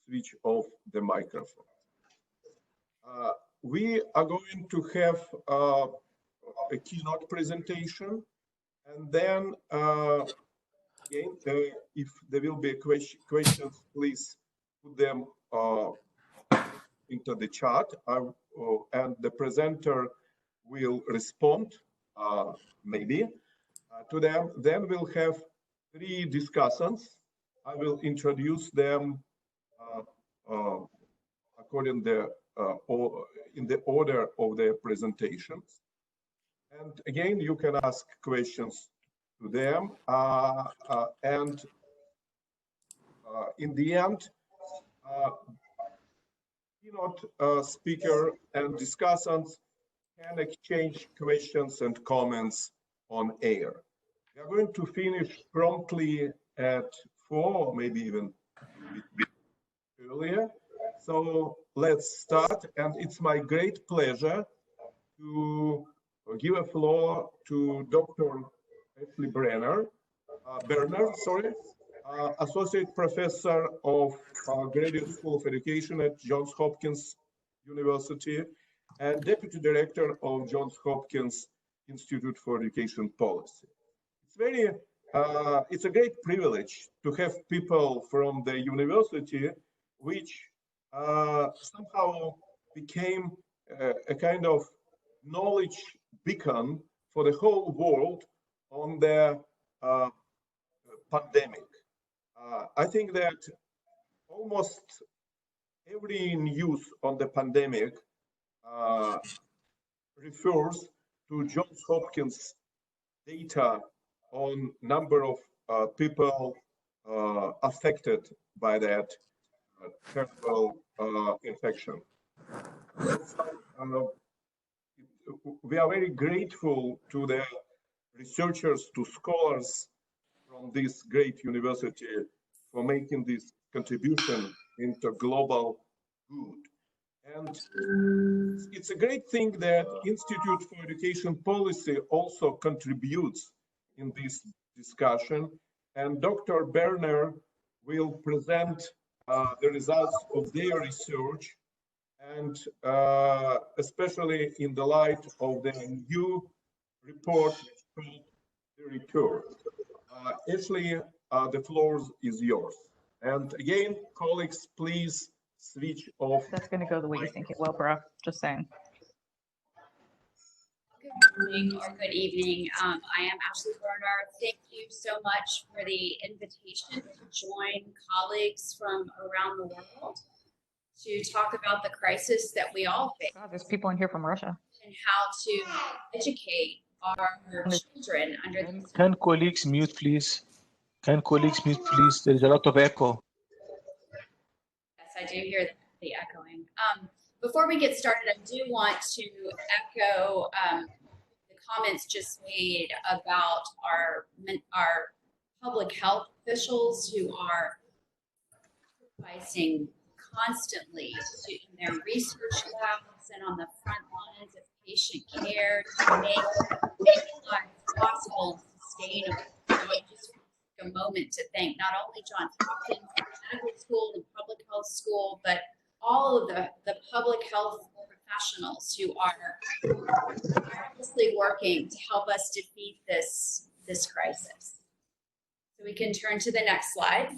switch off the microphone. We are going to have a keynote presentation, and then again, if there will be questions, please put them into the chat, and the presenter will respond, maybe, to them. Then we'll have 3 discussants. I will introduce them according to in the order of their presentations. And again, you can ask questions to them. And in the end, keynote speaker and discussants can exchange questions and comments on air. We are going to finish promptly at 4, maybe even a bit earlier. So let's start, and it's my great pleasure to give a floor to Dr. Ashley Berner, Associate Professor of Graduate School of Education at Johns Hopkins University and Deputy Director of Johns Hopkins Institute for Education Policy. It's a great privilege to have people from the university which somehow became a kind of knowledge beacon for the whole world on the pandemic. I think that almost every news on the pandemic refers to Johns Hopkins data on number of people affected by that terrible infection. We are very grateful to the researchers, to scholars from this great university for making this contribution into global good. And it's a great thing that Institute for Education Policy also contributes in this discussion. And Dr. Berner will present the results of their research, and especially in the light of the new report called The Return. Ashley, the floor is yours. And again, colleagues, please switch off. That's going to go the way you think it will, bro. Just saying. Good morning or good evening. I am Ashley Berner. Thank you so much for the invitation to join colleagues from around the world to talk about the crisis that we all face. God, there's people in here from Russia. And how to educate our children under this. Can colleagues mute, please? Can colleagues mute, please? There's a lot of echo. Yes, I do hear the echoing. Before we get started, I do want to echo the comments just made about our public health officials who are sacrificing constantly in their research labs and on the front lines of patient care to make lives possible and sustainable. So I just take a moment to thank not only Johns Hopkins Medical School and Public Health School, but all of the public health professionals who are tirelessly working to help us defeat this crisis. So we can turn to the next slide.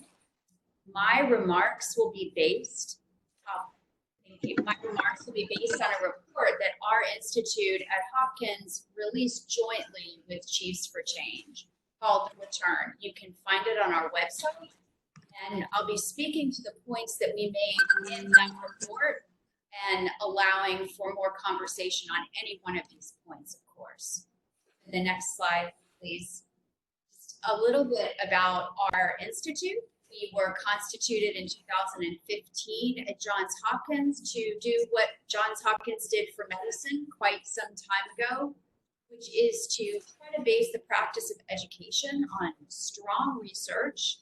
My remarks will be based, my remarks will be based on a report that our institute at Hopkins released jointly with Chiefs for Change called The Return. You can find it on our website, and I'll be speaking to the points that we made in that report and allowing for more conversation on any one of these points, of course. The next slide, please. Just a little bit about our institute. We were constituted in 2015 at Johns Hopkins to do what Johns Hopkins did for medicine quite some time ago, which is to try to base the practice of education on strong research,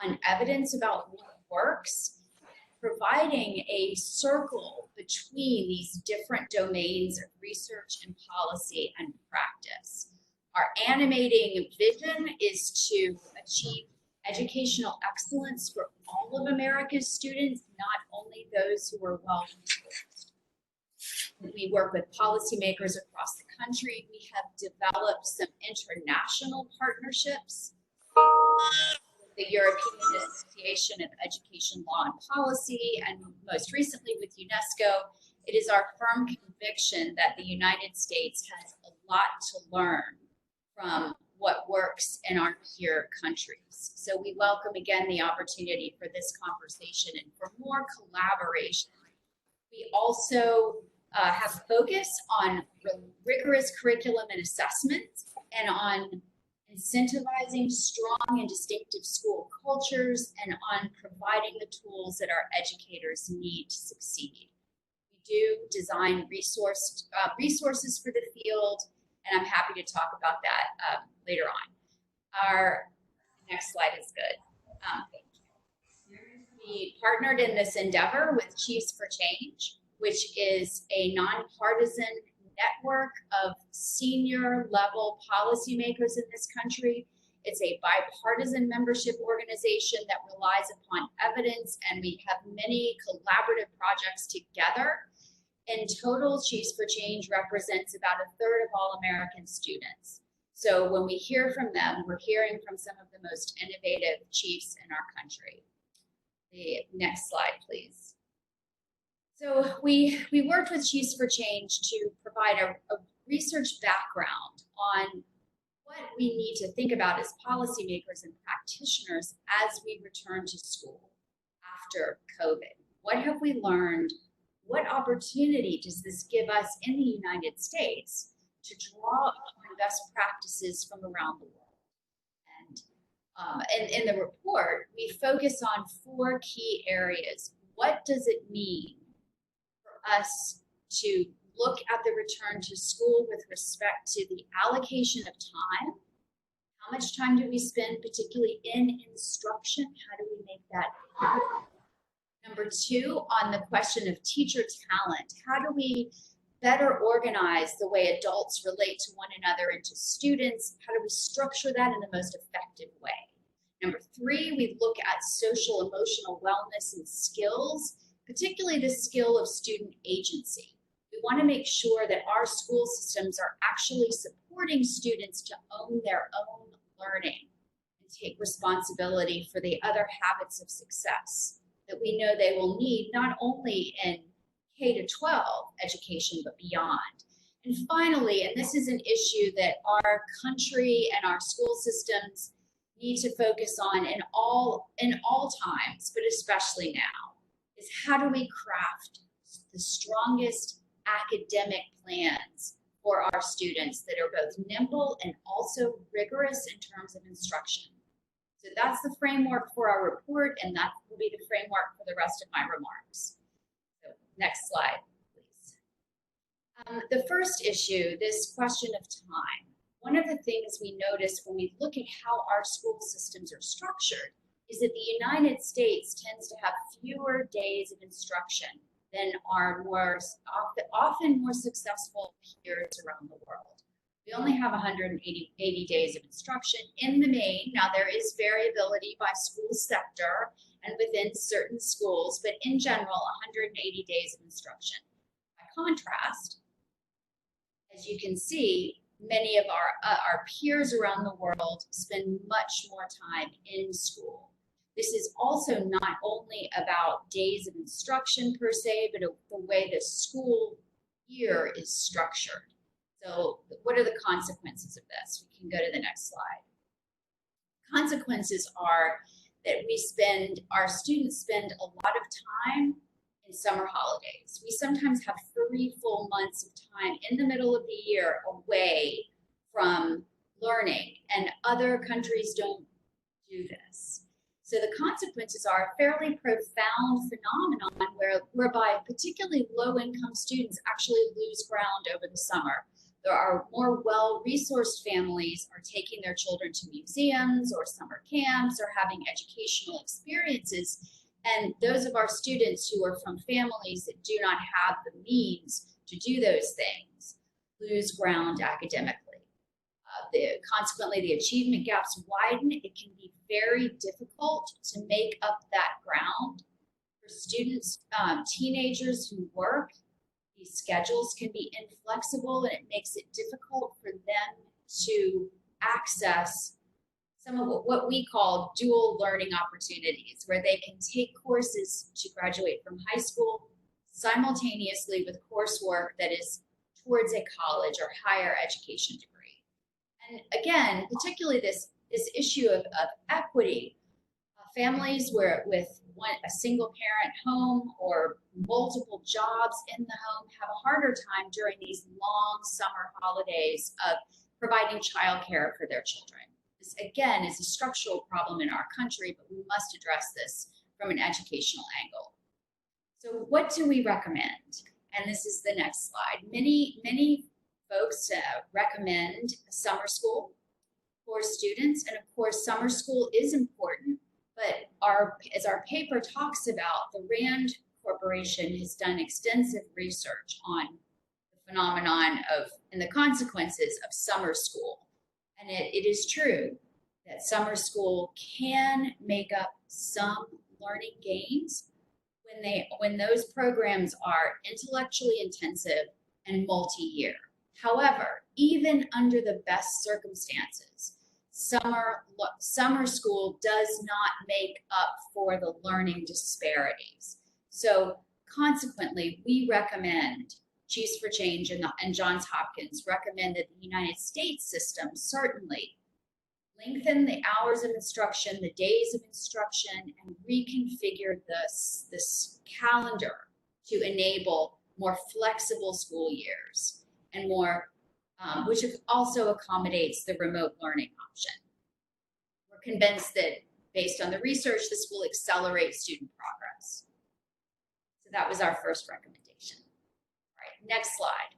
on evidence about what works, providing a circle between these different domains of research and policy and practice. Our animating vision is to achieve educational excellence for all of America's students, not only those who are well-resourced. We work with policymakers across the country. We have developed some international partnerships with the European Association of Education Law and Policy, and most recently with UNESCO. It is our firm conviction that the United States has a lot to learn from what works in our peer countries. So we welcome again the opportunity for this conversation and for more collaboration. We also have focus on rigorous curriculum and assessment and on incentivizing strong and distinctive school cultures and on providing the tools that our educators need to succeed. We do design resources for the field, and I'm happy to talk about that later on. Our next slide is good. Thank you. We partnered in this endeavor with Chiefs for Change, which is a nonpartisan network of senior level policymakers in this country. It's a bipartisan membership organization that relies upon evidence, and we have many collaborative projects together. In total, Chiefs for Change represents about 1/3 of all American students. So when we hear from them, we're hearing from some of the most innovative chiefs in our country. The next slide, please. So we worked with Chiefs for Change to provide a research background on what we need to think about as policymakers and practitioners as we return to school after COVID. What have we learned? What opportunity does this give us in the United States to draw on best practices from around the world? And in the report, we focus on 4 key areas. What does it mean for us to look at the return to school with respect to the allocation of time? How much time do we spend, particularly in instruction? How do we make that happen? Number 2, on the question of teacher talent, how do we better organize the way adults relate to one another and to students? How do we structure that in the most effective way? Number 3, we look at social emotional wellness and skills, particularly the skill of student agency. We want to make sure that our school systems are actually supporting students to own their own learning and take responsibility for the other habits of success that we know they will need, not only in K-12 education, but beyond. And finally, and this is an issue that our country and our school systems need to focus on in all times, but especially now, is how do we craft the strongest academic plans for our students that are both nimble and also rigorous in terms of instruction. So that's the framework for our report, and that will be the framework for the rest of my remarks. So next slide, please. The first issue, this question of time. One of the things we notice when we look at how our school systems are structured is that the United States tends to have fewer days of instruction than our often more successful peers around the world. We only have 180 days of instruction in the main. Now there is variability by school sector and within certain schools, but in general, 180 days of instruction. By contrast, as you can see, many of our peers around the world spend much more time in school. This is also not only about days of instruction per se, but the way the school year is structured. So what are the consequences of this? We can go to the next slide. Consequences are that our students spend a lot of time in summer holidays. We sometimes have 3 full months of time in the middle of the year away from learning, and other countries don't do this. So the consequences are a fairly profound phenomenon whereby particularly low-income students actually lose ground over the summer. There are more well-resourced families are taking their children to museums or summer camps or having educational experiences. And those of our students who are from families that do not have the means to do those things lose ground academically. Consequently, the achievement gaps widen. It can be very difficult to make up that ground for students, teenagers who work. These schedules can be inflexible, and it makes it difficult for them to access some of what we call dual learning opportunities, where they can take courses to graduate from high school simultaneously with coursework that is towards a college or higher education degree. And again, particularly this issue of equity, families where with a single parent home or multiple jobs in the home have a harder time during these long summer holidays of providing childcare for their children. This, again, is a structural problem in our country, but we must address this from an educational angle. So what do we recommend? And this is the next slide. Many folks recommend summer school for students. And of course, summer school is important, but as our paper talks about, the RAND Corporation has done extensive research on the phenomenon and the consequences of summer school. And it is true that summer school can make up some learning gains when those programs are intellectually intensive and multi-year. However, even under the best circumstances, summer school does not make up for the learning disparities. So consequently, we recommend Chiefs for Change and Johns Hopkins recommend that the United States system certainly lengthen the hours of instruction, the days of instruction, and reconfigure this calendar to enable more flexible school years and more, which also accommodates the remote learning option. We're convinced that based on the research, this will accelerate student progress. So that was our first recommendation. All right, next slide.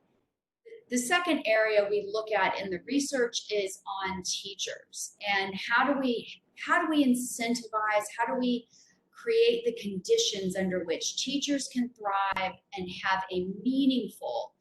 The second area we look at in the research is on teachers and how do we incentivize, how do we create the conditions under which teachers can thrive and have a meaningful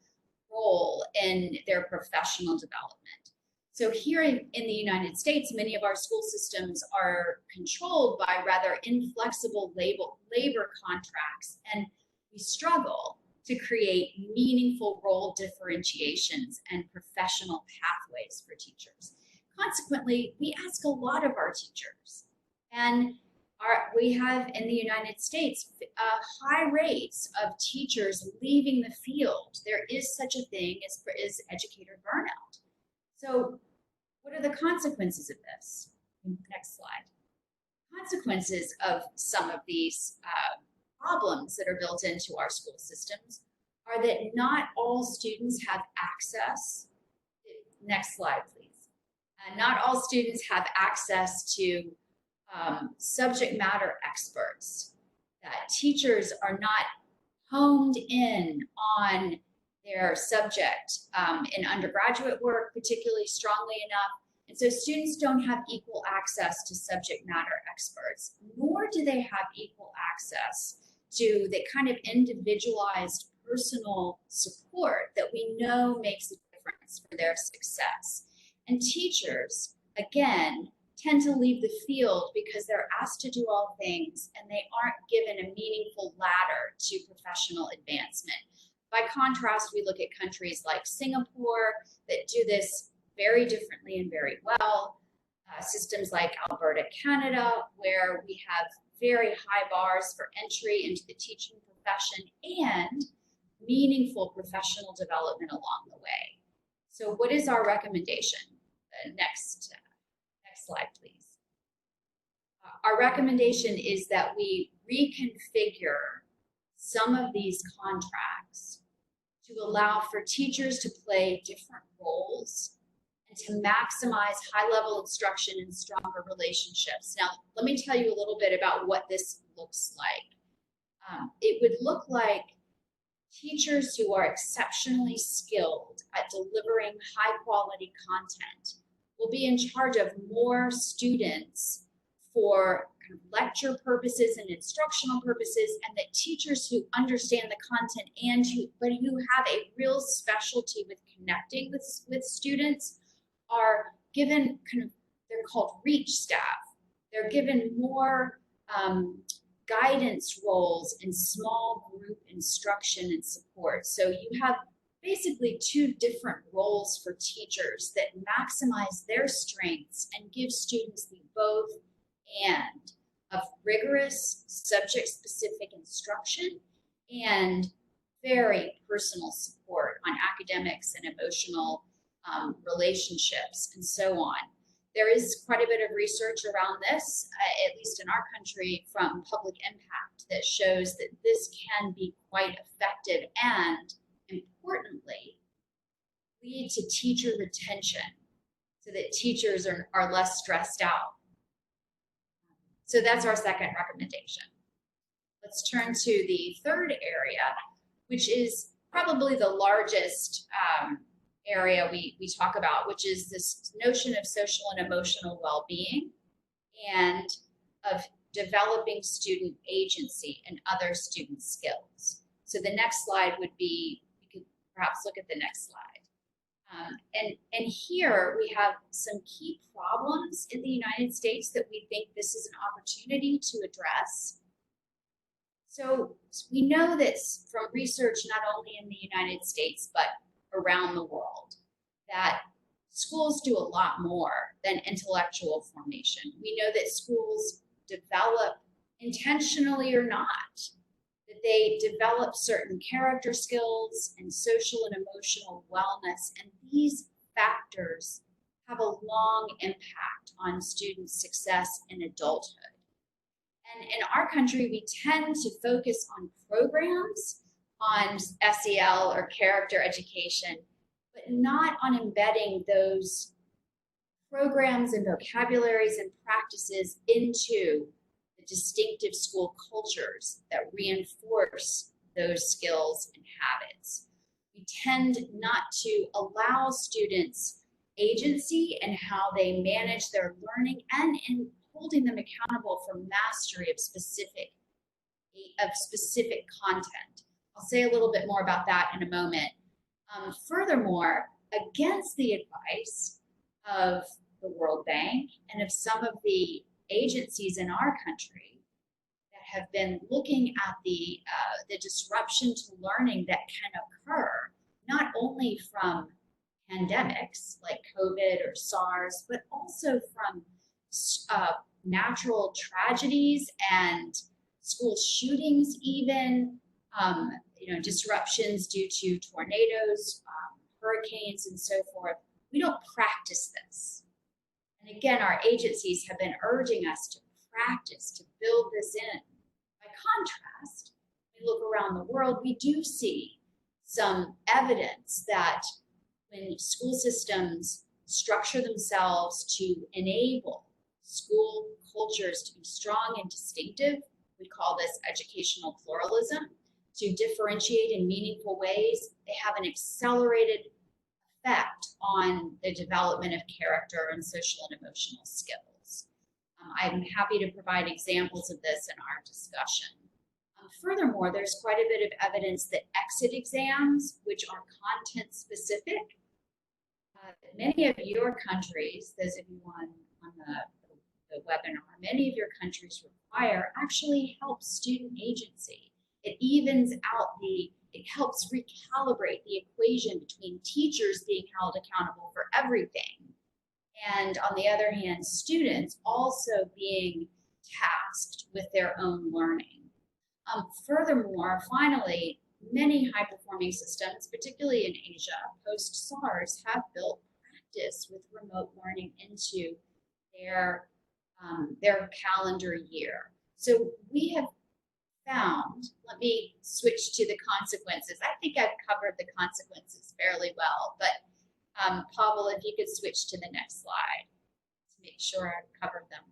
role in their professional development. So here in the United States, many of our school systems are controlled by rather inflexible labor contracts, and we struggle to create meaningful role differentiations and professional pathways for teachers. Consequently, we ask a lot of our teachers, and we have in the United States high rates of teachers leaving the field. There is such a thing as educator burnout. So what are the consequences of this? Next slide. Consequences of some of these problems that are built into our school systems are that not all students have access. Next slide, please. Not all students have access to subject matter experts. That teachers are not honed in on their subject in undergraduate work particularly strongly enough. And so students don't have equal access to subject matter experts, nor do they have equal access to the kind of individualized personal support that we know makes a difference for their success. And teachers, again, tend to leave the field because they're asked to do all things and they aren't given a meaningful ladder to professional advancement. By contrast, we look at countries like Singapore that do this very differently and very well. Systems like Alberta, Canada, where we have very high bars for entry into the teaching profession and meaningful professional development along the way. So what is our recommendation? Next slide, please. Our recommendation is that we reconfigure some of these contracts to allow for teachers to play different roles and to maximize high-level instruction and stronger relationships. Now, let me tell you a little bit about what this looks like. It would look like teachers who are exceptionally skilled at delivering high-quality content will be in charge of more students for kind of lecture purposes and instructional purposes, and that teachers who understand the content and who have a real specialty with connecting with students are given they're called reach staff. They're given more guidance roles in small group instruction and support. So you have basically two different roles for teachers that maximize their strengths and give students the both and of rigorous subject-specific instruction and very personal support on academics and emotional relationships and so on. There is quite a bit of research around this, at least in our country, from Public Impact that shows that this can be quite effective and, importantly, lead to teacher retention so that teachers are less stressed out. So that's our second recommendation. Let's turn to the third area, which is probably the largest area we talk about, which is this notion of social and emotional well-being and of developing student agency and other student skills. So the next slide would be, you could perhaps look at the next slide. And here we have some key problems in the United States that we think this is an opportunity to address. So we know this from research not only in the United States, but around the world, that schools do a lot more than intellectual formation. We know that schools develop, intentionally or not, that they develop certain character skills and social and emotional wellness, and these factors have a long impact on students' success in adulthood. And in our country, we tend to focus on programs, on SEL or character education, but not on embedding those programs and vocabularies and practices into the distinctive school cultures that reinforce those skills and habits. We tend not to allow students agency in how they manage their learning and in holding them accountable for mastery of specific content. I'll say a little bit more about that in a moment. Furthermore, against the advice of the World Bank and of some of the agencies in our country that have been looking at the disruption to learning that can occur, not only from pandemics like COVID or SARS, but also from natural tragedies and school shootings even, disruptions due to tornadoes, hurricanes, and so forth. We don't practice this. And again, our agencies have been urging us to practice, to build this in. By contrast, when we look around the world, we do see some evidence that when school systems structure themselves to enable school cultures to be strong and distinctive, we call this educational pluralism, to differentiate in meaningful ways, they have an accelerated effect on the development of character and social and emotional skills. I'm happy to provide examples of this in our discussion. Furthermore, there's quite a bit of evidence that exit exams, which are content specific, many of your countries, those of you on the webinar, many of your countries require actually help student agency. It evens out it helps recalibrate the equation between teachers being held accountable for everything, and on the other hand, students also being tasked with their own learning. Furthermore, finally, many high-performing systems, particularly in Asia, post-SARS, have built practice with remote learning into their calendar year. So we have found, let me switch to the consequences. I think I've covered the consequences fairly well, but Pavel, if you could switch to the next slide to make sure I've covered them.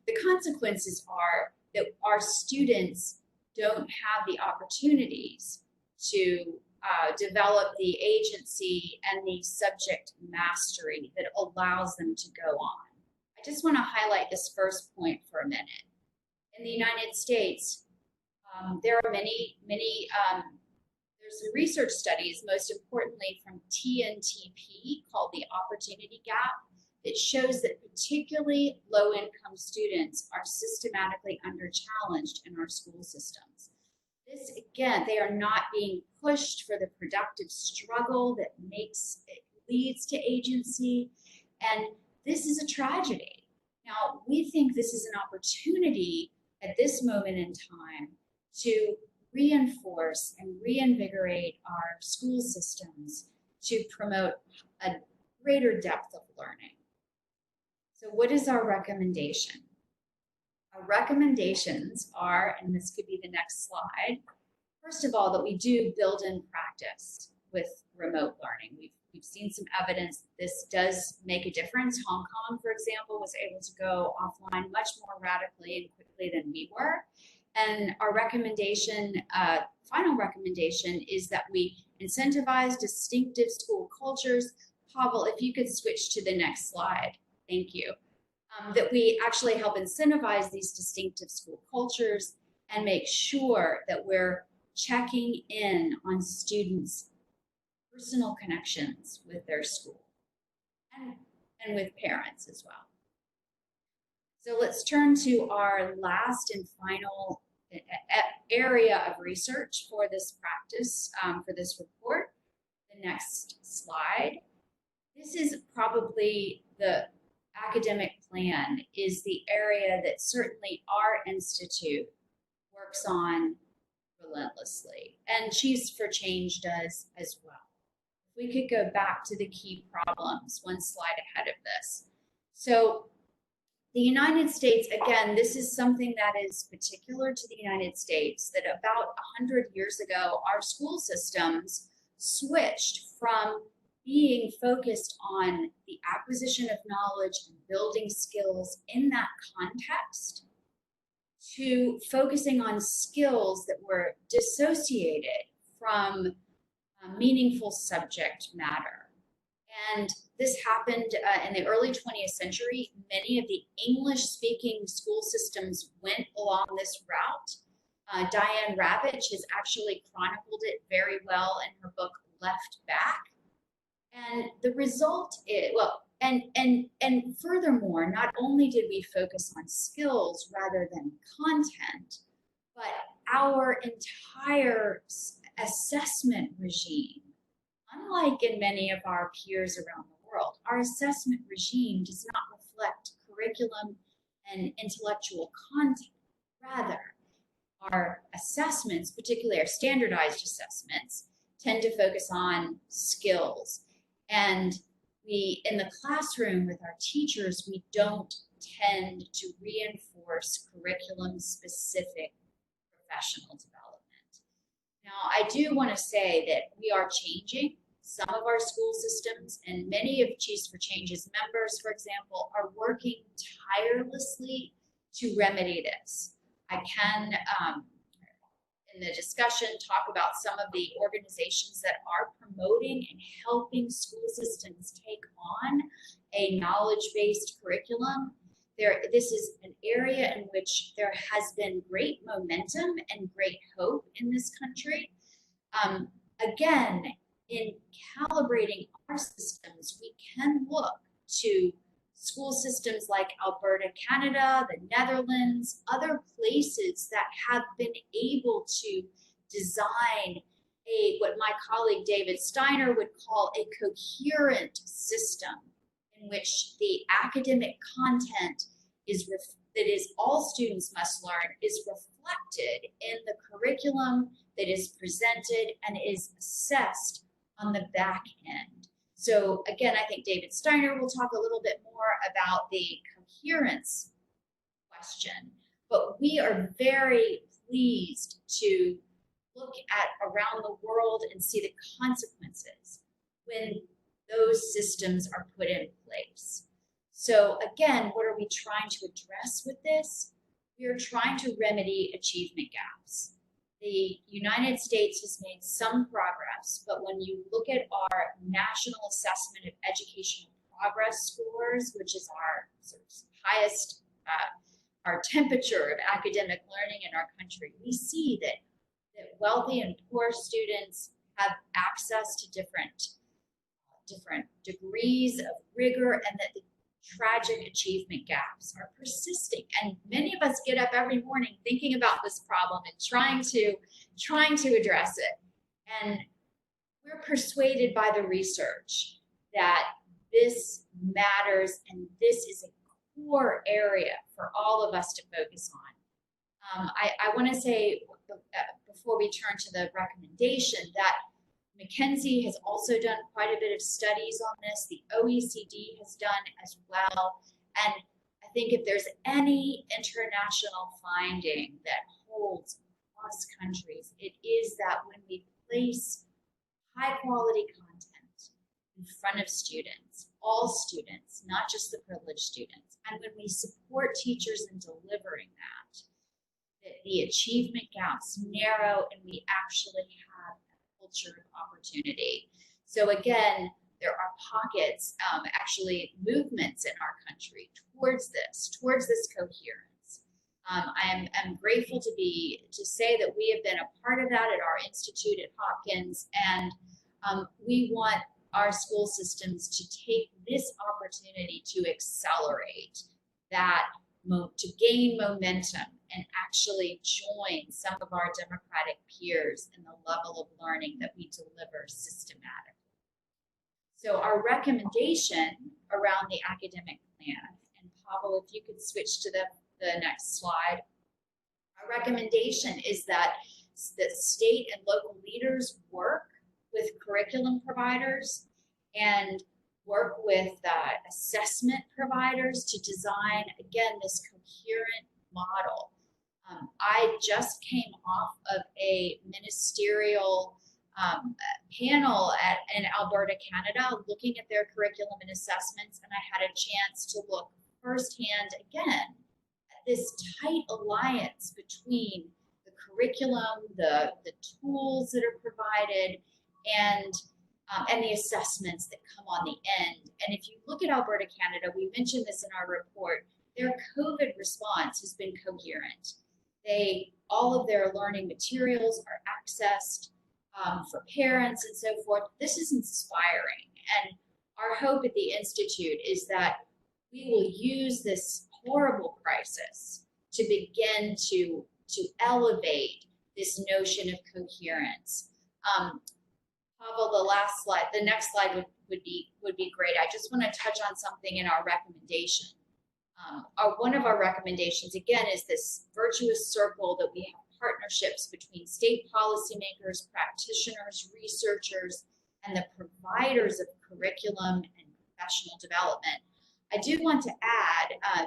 The consequences are that our students don't have the opportunities to develop the agency and the subject mastery that allows them to go on. I just want to highlight this first point for a minute. In the United States, there are there's There's some research studies, most importantly from TNTP, called the Opportunity Gap, that shows that particularly low-income students are systematically under-challenged in our school systems. This, again, they are not being pushed for the productive struggle that leads to agency, and this is a tragedy. Now, we think this is an opportunity at this moment in time to reinforce and reinvigorate our school systems to promote a greater depth of learning. So what is our recommendation? Our recommendations are, and this could be the next slide, first of all, that we do build in practice with remote learning. We've seen some evidence that this does make a difference. Hong Kong, for example, was able to go offline much more radically and quickly than we were. And our recommendation, final recommendation, is that we incentivize distinctive school cultures. Pavel, if you could switch to the next slide. Thank you. That we actually help incentivize these distinctive school cultures and make sure that we're checking in on students' personal connections with their school and with parents as well. So let's turn to our last and final area of research for this practice, for this report. The next slide. This is probably the academic plan is the area that certainly our institute works on relentlessly, and Chiefs for Change does as well. If we could go back to the key problems, one slide ahead of this. So the United States, again, this is something that is particular to the United States, that about 100 years ago, our school systems switched from being focused on the acquisition of knowledge and building skills in that context to focusing on skills that were dissociated from meaningful subject matter. And this happened in the early 20th century. Many of the English-speaking school systems went along this route. Diane Ravitch has actually chronicled it very well in her book, Left Back. And the result is, well, and furthermore, not only did we focus on skills rather than content, but our entire assessment regime, unlike in many of our peers around the world, our assessment regime does not reflect curriculum and intellectual content. Rather, our assessments, particularly our standardized assessments, tend to focus on skills. And we, in the classroom with our teachers, we don't tend to reinforce curriculum-specific professional development. Now, I do want to say that we are changing some of our school systems, and many of Chiefs for Change's members, for example, are working tirelessly to remedy this. I can, in the discussion, talk about some of the organizations that are promoting and helping school systems take on a knowledge-based curriculum. This is an area in which there has been great momentum and great hope in this country. Again, in calibrating our systems, we can look to school systems like Alberta, Canada, the Netherlands, other places that have been able to design what my colleague David Steiner would call a coherent system in which the academic content that is all students must learn is reflected in the curriculum that is presented and is assessed on the back end. So again, I think David Steiner will talk a little bit more about the coherence question, but we are very pleased to look at around the world and see the consequences when those systems are put in place. So again, what are we trying to address with this? We are trying to remedy achievement gaps. The United States has made some progress, but when you look at our National Assessment of Educational Progress scores, which is our sort of highest, our temperature of academic learning in our country, we see that wealthy and poor students have access to different degrees of rigor, and that the tragic achievement gaps are persisting. And many of us get up every morning thinking about this problem and trying to address it. And we're persuaded by the research that this matters, and this is a core area for all of us to focus on. I want to say, before we turn to the recommendation, that McKinsey has also done quite a bit of studies on this. The OECD has done as well. And I think if there's any international finding that holds across countries, it is that when we place high quality content in front of students, all students, not just the privileged students, and when we support teachers in delivering that the achievement gaps narrow and we actually have culture of opportunity. So again, there are pockets, actually movements in our country towards this coherence. I'm grateful to say that we have been a part of that at our institute at Hopkins, and we want our school systems to take this opportunity to accelerate that, to gain momentum and actually join some of our democratic peers in the level of learning that we deliver systematically. So our recommendation around the academic plan, and Pavel, if you could switch to the next slide. Our recommendation is that state and local leaders work with curriculum providers and work with assessment providers to design, again, this coherent model. I just came off of a ministerial panel in Alberta, Canada, looking at their curriculum and assessments, and I had a chance to look firsthand again at this tight alliance between the curriculum, the tools that are provided, and the assessments that come on the end. And if you look at Alberta, Canada, we mentioned this in our report, their COVID response has been coherent. All of their learning materials are accessed for parents and so forth. This is inspiring. And our hope at the Institute is that we will use this horrible crisis to begin to elevate this notion of coherence. Pavel, the next slide would be great. I just want to touch on something in our recommendation. One of our recommendations, again, is this virtuous circle that we have partnerships between state policymakers, practitioners, researchers, and the providers of curriculum and professional development. I do want to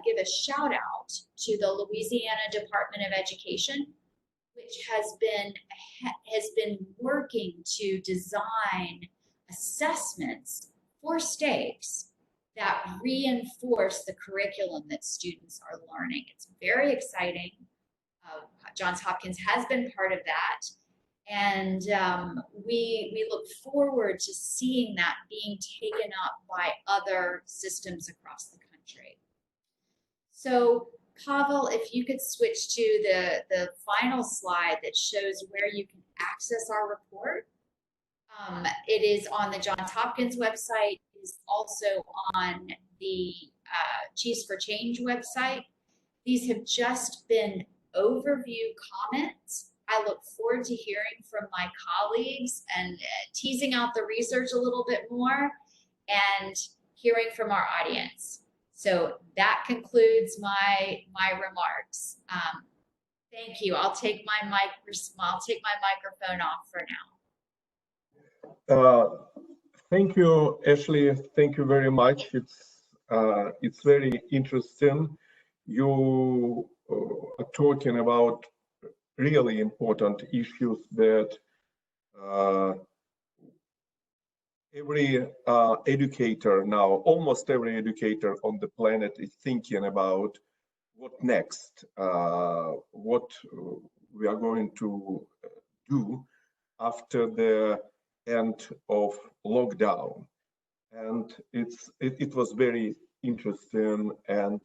give a shout out to the Louisiana Department of Education, which has been working to design assessments for states that reinforce the curriculum that students are learning. It's very exciting. Johns Hopkins has been part of that. And we look forward to seeing that being taken up by other systems across the country. So Pavel, if you could switch to the final slide that shows where you can access our report. It is on the Johns Hopkins website. It is also on the Chiefs for Change website. These have just been overview comments. I look forward to hearing from my colleagues and teasing out the research a little bit more and hearing from our audience. So that concludes my remarks. Thank you. I'll take my microphone off for now. Thank you, Ashley. Thank you very much. It's very interesting. You are talking about really important issues that every educator now, almost every educator on the planet is thinking about what next, what we are going to do after the end of lockdown. And it was very interesting, and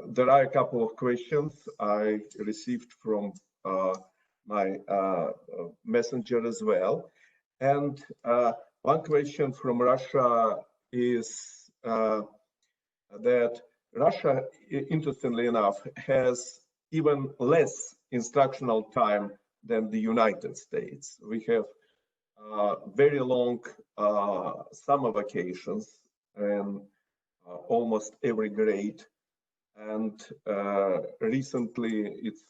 there are a couple of questions I received from my messenger as well. And one question from Russia is that Russia, interestingly enough, has even less instructional time than the United States. We have very long summer vacations in almost every grade. And recently, it's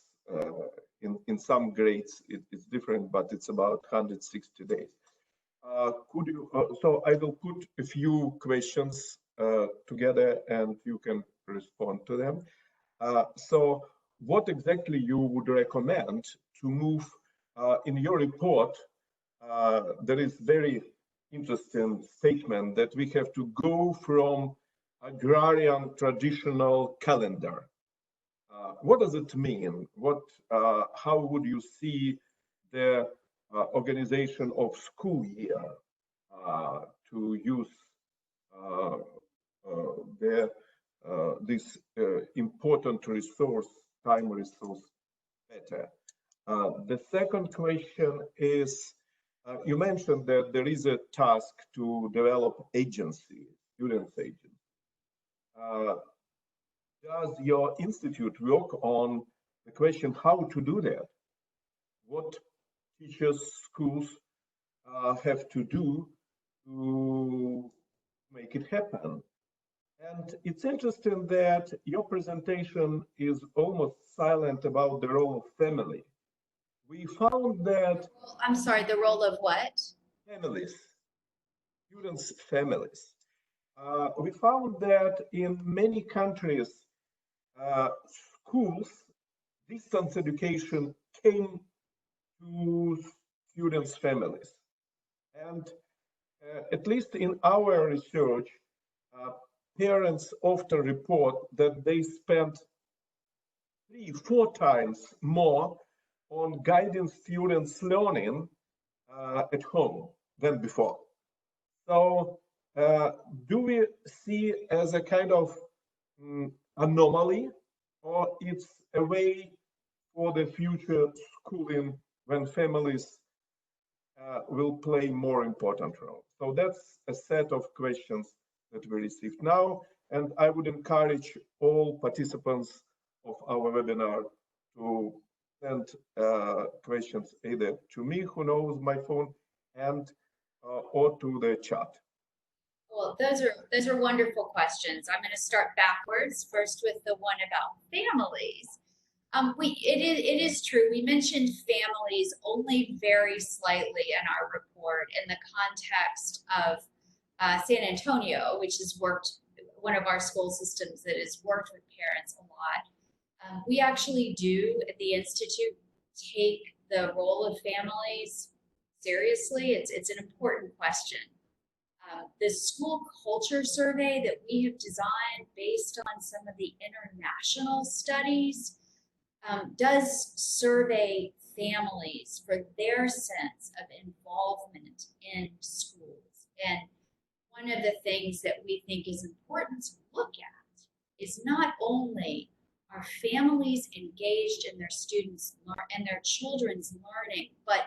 in some grades it's different, but it's about 160 days. Could you? So I will put a few questions together, and you can respond to them. So, what exactly you would recommend to move in your report? There is very interesting statement that we have to go from agrarian traditional calendar. What does it mean? How would you see the organization of school year to use this important resource, time resource, better? The second question is, you mentioned that there is a task to develop agency, students' agency. Does your institute work on the question how to do that? What teachers, schools have to do to make it happen? And it's interesting that your presentation is almost silent about the role of family. We found that... I'm sorry, the role of what? Families, students' families. We found that in many countries, schools, distance education came to students' families. And at least in our research, parents often report that they spend 3-4 times more on guiding students' learning at home than before. So do we see as a kind of anomaly, or it's a way for the future schooling when families will play more important role? So that's a set of questions that we received now, and I would encourage all participants of our webinar to send questions either to me, who knows my phone, and or to the chat. Well, those are wonderful questions. I'm going to start backwards, first with the one about families. It is true. We mentioned families only very slightly in our report in the context of San Antonio, which has worked, one of our school systems that has worked with parents a lot. We actually do at the Institute take the role of families seriously. It's an important question. The school culture survey that we have designed based on some of the international studies does survey families for their sense of involvement in schools. And one of the things that we think is important to look at is not only are families engaged in their students' and their children's learning, but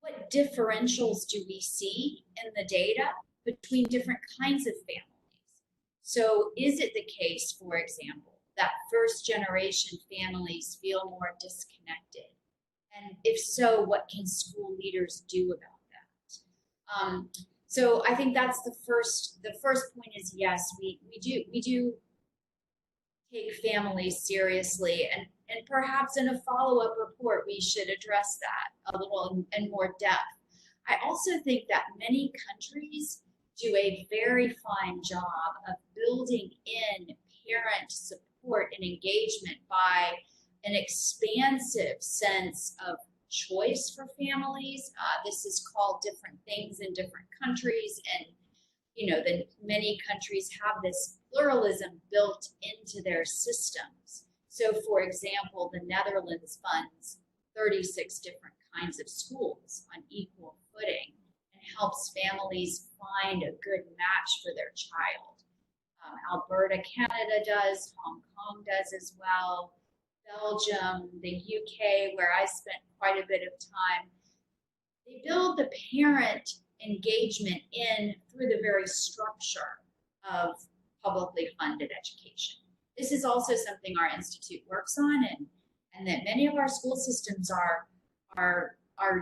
what differentials do we see in the data between different kinds of families? So is it the case, for example, that first generation families feel more disconnected? And if so, what can school leaders do about that? So I think that's the first point is, yes, we do take families seriously, and perhaps in a follow-up report we should address that a little in more depth. I also think that many countries do a very fine job of building in parent support and engagement by an expansive sense of choice for families. This is called different things in different countries, and many countries have this pluralism built into their systems. So, for example, the Netherlands funds 36 different kinds of schools on equal footing and helps families find a good match for their child. Alberta, Canada does, Hong Kong does as well. Belgium, the UK, where I spent quite a bit of time, they build the parent engagement in through the very structure of publicly funded education. This is also something our institute works on, and that many of our school systems are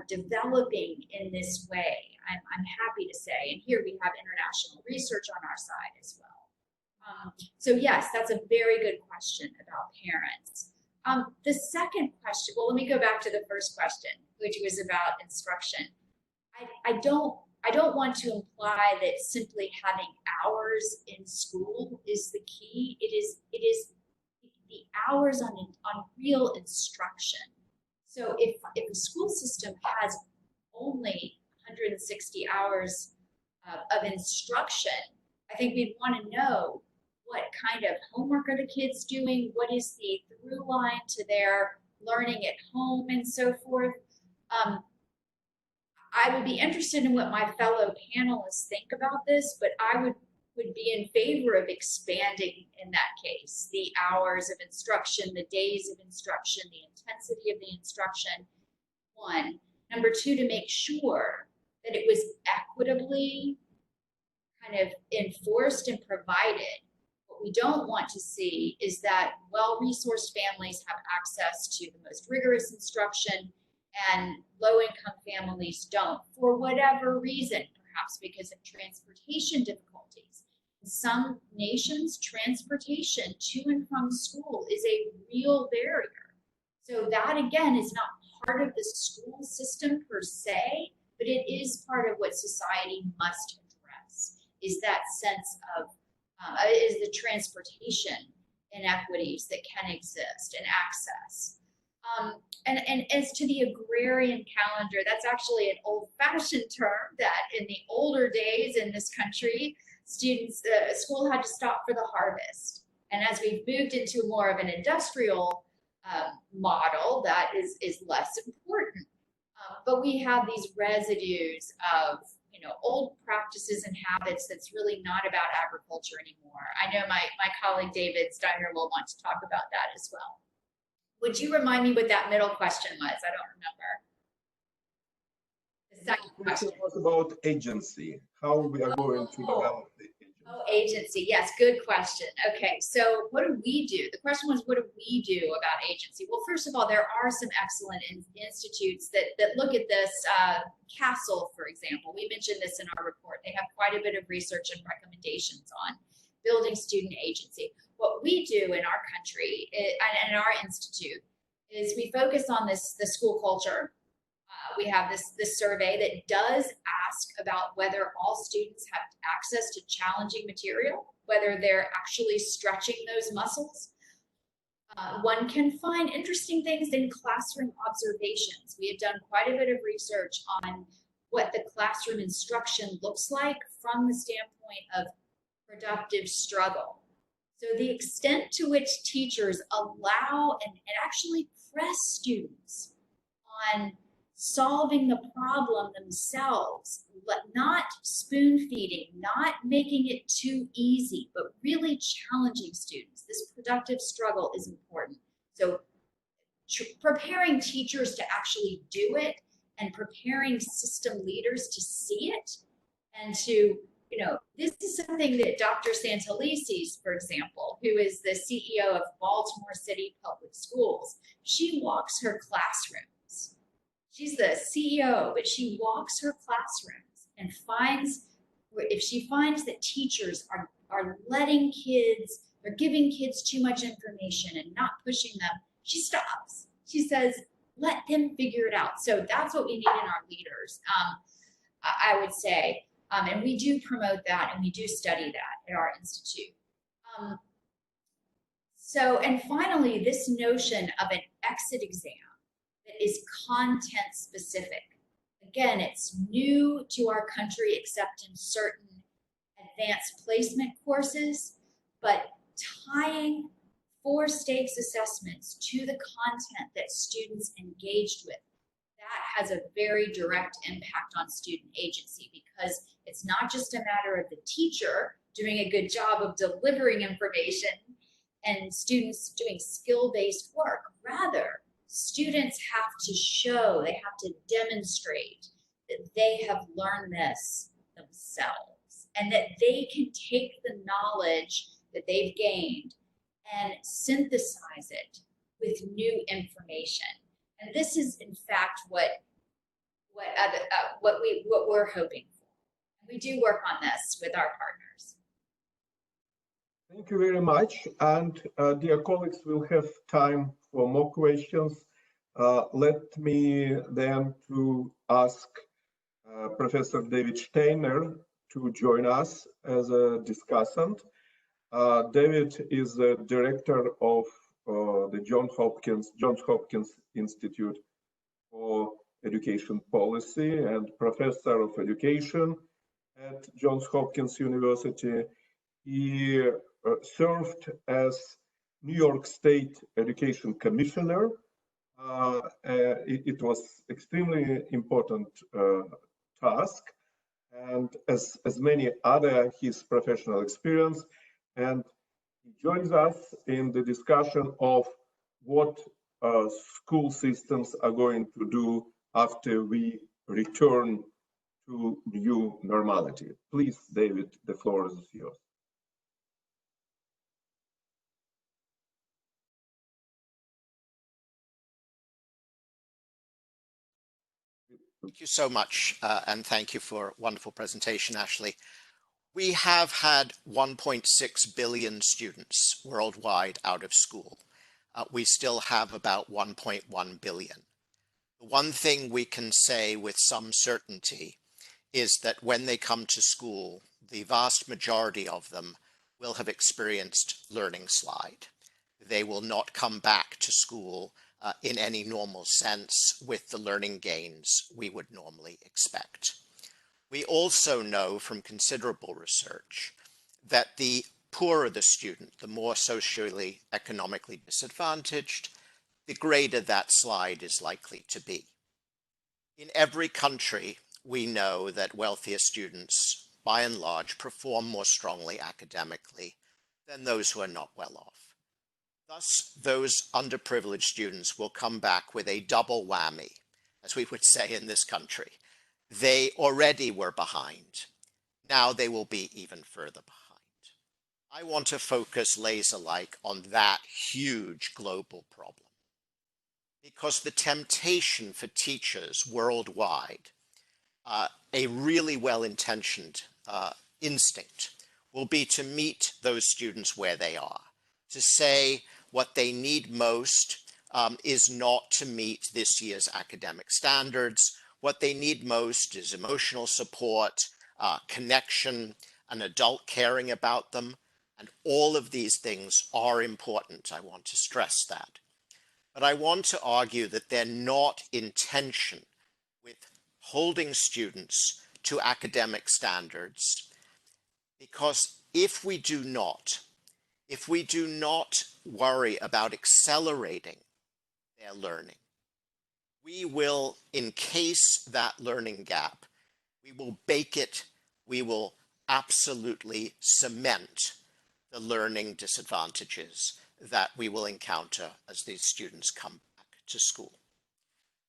developing in this way. I'm happy to say, and here we have international research on our side as well. So yes, that's a very good question about parents. The second question, well, let me go back to the first question, which was about instruction. I don't want to imply that simply having hours in school is the key. It is the hours on real instruction. So if a school system has only 160 hours of instruction, I think we'd want to know what kind of homework are the kids doing, what is the through line to their learning at home, and so forth. I would be interested in what my fellow panelists think about this, but I would be in favor of expanding in that case the hours of instruction, the days of instruction, the intensity of the instruction, one. Number two, to make sure that it was equitably kind of enforced and provided. What we don't want to see is that well-resourced families have access to the most rigorous instruction and low-income families don't, for whatever reason, perhaps because of transportation difficulties. In some nations, transportation to and from school is a real barrier. So that, again, is not part of the school system per se, but it is part of what society must address, is that sense of, is the transportation inequities that can exist and access. And as to the agrarian calendar, that's actually an old-fashioned term that in the older days in this country, students, school had to stop for the harvest. And as we've moved into more of an industrial model, that is less important. But we have these residues of, you know, old practices and habits that's really not about agriculture anymore. I know my colleague David Steiner will want to talk about that as well. Would you remind me what that middle question was? I don't remember. The second question was about agency, how we are going to develop the agency. Oh, agency. Yes, good question. Okay, so what do we do? The question was, what do we do about agency? Well, first of all, there are some excellent institutes that look at this. Castle, for example, we mentioned this in our report. They have quite a bit of research and recommendations on building student agency. What we do in our country and in our institute is we focus on the school culture. We have this survey that does ask about whether all students have access to challenging material, whether they're actually stretching those muscles. One can find interesting things in classroom observations. We have done quite a bit of research on what the classroom instruction looks like from the standpoint of productive struggle. So the extent to which teachers allow and actually press students on solving the problem themselves, not spoon feeding, not making it too easy, but really challenging students. This productive struggle is important. So preparing teachers to actually do it and preparing system leaders to see it and to, you know, this is something that Dr. Santelises, for example, who is the CEO of Baltimore City Public Schools, she walks her classrooms. She's the CEO, but she walks her classrooms and finds, if she finds that teachers are letting kids, they're giving kids too much information and not pushing them, she stops. She says, let them figure it out. So that's what we need in our leaders, I would say. And we do promote that and we do study that at our institute. And finally, this notion of an exit exam that is content specific. Again, it's new to our country except in certain advanced placement courses, but tying 4 stakes assessments to the content that students engaged with, that has a very direct impact on student agency because it's not just a matter of the teacher doing a good job of delivering information and students doing skill-based work. Rather, students have to show, they have to demonstrate that they have learned this themselves and that they can take the knowledge that they've gained and synthesize it with new information. And this is, in fact, what we're hoping for. And we do work on this with our partners. Thank you very much. And dear colleagues, we'll have time for more questions. Let me then to ask Professor David Steiner to join us as a discussant. David is the director of the Johns Hopkins Institute for Education Policy and professor of education at Johns Hopkins University. He served as New York State Education Commissioner. It was extremely important task, and as many other his professional experience, and he joins us in the discussion of what school systems are going to do after we return to new normality. Please, David, the floor is yours. Thank you so much, and thank you for a wonderful presentation, Ashley. We have had 1.6 billion students worldwide out of school. We still have about 1.1 billion. The one thing we can say with some certainty is that when they come to school, the vast majority of them will have experienced learning slide. They will not come back to school in any normal sense with the learning gains we would normally expect. We also know from considerable research that the poorer the student, the more socially, economically disadvantaged, the greater that slide is likely to be. In every country, we know that wealthier students, by and large, perform more strongly academically than those who are not well off. Thus, those underprivileged students will come back with a double whammy, as we would say in this country. They already were behind. Now they will be even further behind. I want to focus laser-like on that huge global problem, because the temptation for teachers worldwide, a really well-intentioned instinct, will be to meet those students where they are, to say what they need most is not to meet this year's academic standards. What they need most is emotional support, connection, an adult caring about them. And all of these things are important. I want to stress that. But I want to argue that they're not in tension with holding students to academic standards, because if we do not worry about accelerating their learning, we will encase that learning gap. We will bake it. We will absolutely cement the learning disadvantages that we will encounter as these students come back to school.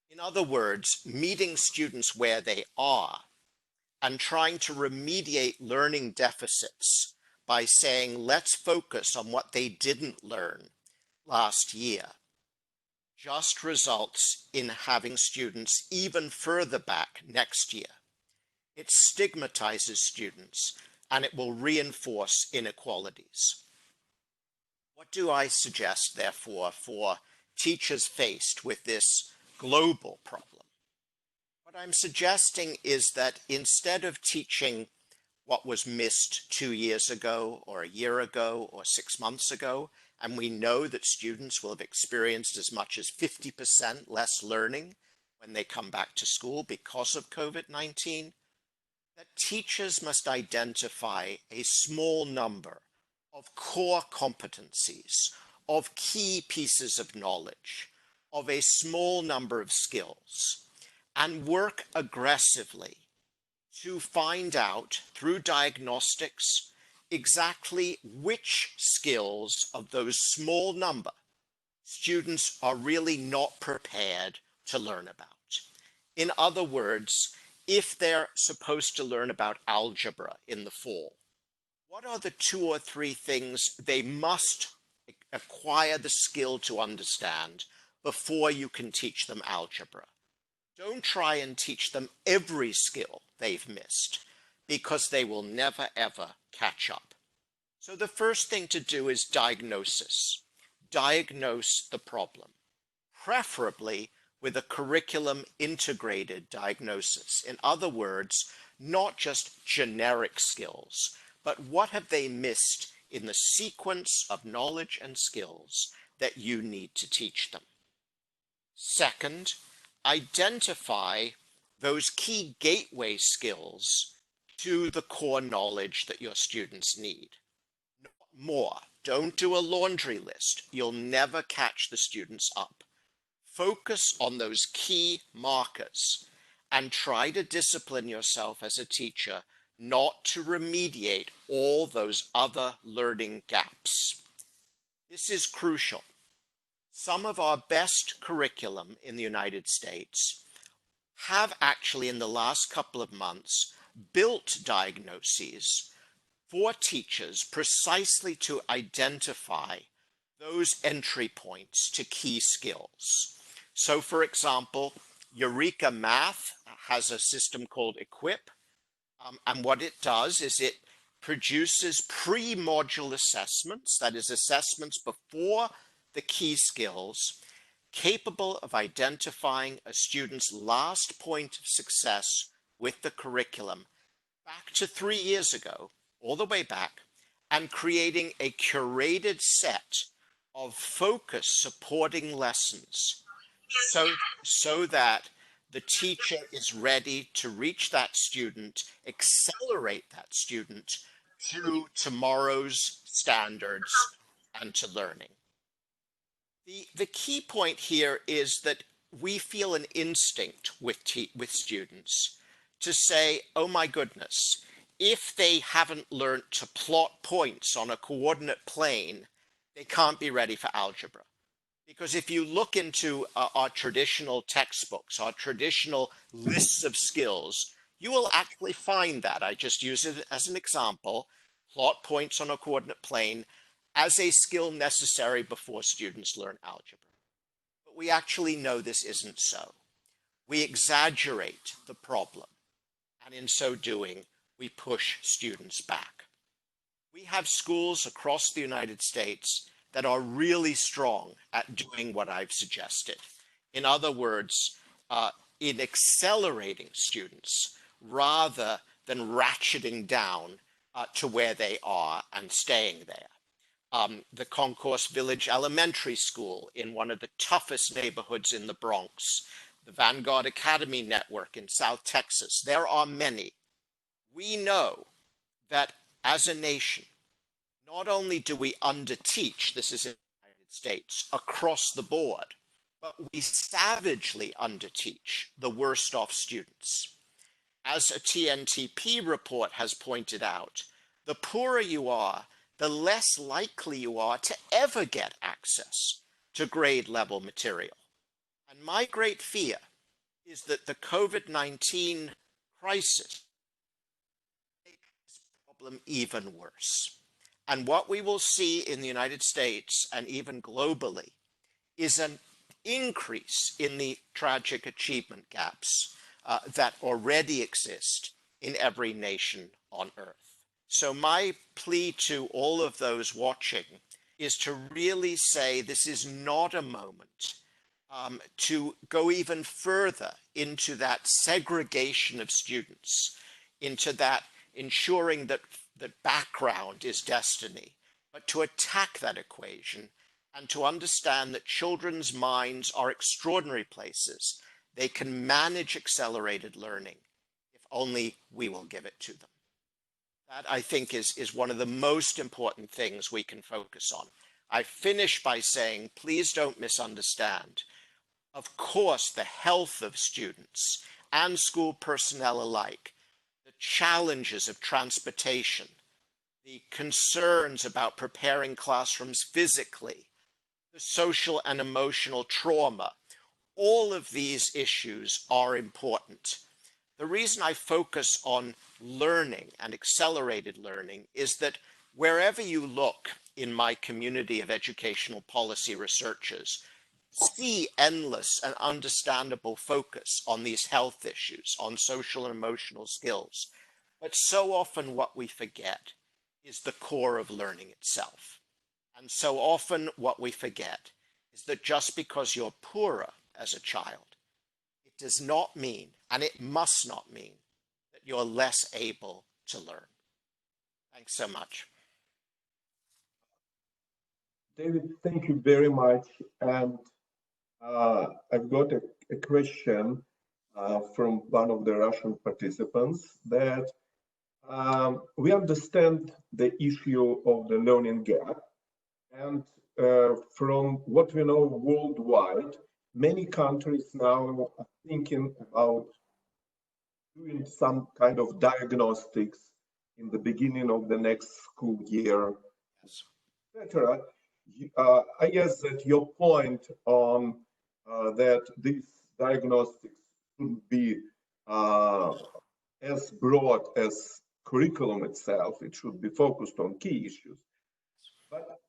In other words, meeting students where they are and trying to remediate learning deficits by saying, let's focus on what they didn't learn last year, just results in having students even further back next year. It stigmatizes students and it will reinforce inequalities. What do I suggest, therefore, for teachers faced with this global problem? What I'm suggesting is that instead of teaching what was missed 2 years ago or a year ago or 6 months ago, and we know that students will have experienced as much as 50% less learning when they come back to school because of COVID-19, that teachers must identify a small number of core competencies, of key pieces of knowledge, of a small number of skills, and work aggressively to find out through diagnostics exactly which skills of those small number students are really not prepared to learn about. In other words, if they're supposed to learn about algebra in the fall, what are the 2 or 3 things they must acquire the skill to understand before you can teach them algebra? Don't try and teach them every skill they've missed, because they will never ever catch up. So the first thing to do is diagnosis. Diagnose the problem, preferably with a curriculum integrated diagnosis. In other words, not just generic skills, but what have they missed in the sequence of knowledge and skills that you need to teach them. Second, identify those key gateway skills to the core knowledge that your students need. Not more. Don't do a laundry list. You'll never catch the students up. Focus on those key markers and try to discipline yourself as a teacher not to remediate all those other learning gaps. This is crucial. Some of our best curriculum in the United States have actually in the last couple of months built diagnoses for teachers precisely to identify those entry points to key skills. So for example, Eureka Math has a system called Equip, and what it does is it produces pre-module assessments, that is assessments before the key skills, capable of identifying a student's last point of success with the curriculum back to 3 years ago, all the way back, and creating a curated set of focus supporting lessons so that the teacher is ready to reach that student, accelerate that student to tomorrow's standards and to learning. The key point here is that we feel an instinct with students to say, oh my goodness, if they haven't learned to plot points on a coordinate plane, they can't be ready for algebra. Because if you look into our traditional textbooks, our traditional lists of skills, you will actually find that. I just use it as an example, plot points on a coordinate plane as a skill necessary before students learn algebra. But we actually know this isn't so. We exaggerate the problem, and in so doing, we push students back. We have schools across the United States that are really strong at doing what I've suggested. In other words, in accelerating students rather than ratcheting down to where they are and staying there. The Concourse Village Elementary School in one of the toughest neighborhoods in the Bronx, the Vanguard Academy Network in South Texas. There are many. We know that as a nation, not only do we underteach, this is in the United States, across the board, but we savagely underteach the worst off students. As a TNTP report has pointed out, the poorer you are, the less likely you are to ever get access to grade level material. And my great fear is that the COVID-19 crisis makes this problem even worse. And what we will see in the United States and even globally is an increase in the tragic achievement gaps that already exist in every nation on earth. So my plea to all of those watching is to really say this is not a moment to go even further into that segregation of students, into that ensuring that background is destiny, but to attack that equation and to understand that children's minds are extraordinary places. They can manage accelerated learning if only we will give it to them. That, I think, is one of the most important things we can focus on. I finish by saying, please don't misunderstand. Of course, the health of students and school personnel alike, the challenges of transportation, the concerns about preparing classrooms physically, the social and emotional trauma, all of these issues are important. The reason I focus on learning and accelerated learning is that wherever you look in my community of educational policy researchers, see endless and understandable focus on these health issues, on social and emotional skills. But so often what we forget is the core of learning itself. And so often what we forget is that just because you're poorer as a child, it does not mean, and it must not mean, that you're less able to learn. Thanks so much. David, thank you very much. And I've got a question from one of the Russian participants that we understand the issue of the learning gap. And from what we know worldwide, many countries now are thinking about doing some kind of diagnostics in the beginning of the next school year, etc. I guess that your point on that these diagnostics shouldn't be as broad as curriculum itself. It should be focused on key issues. But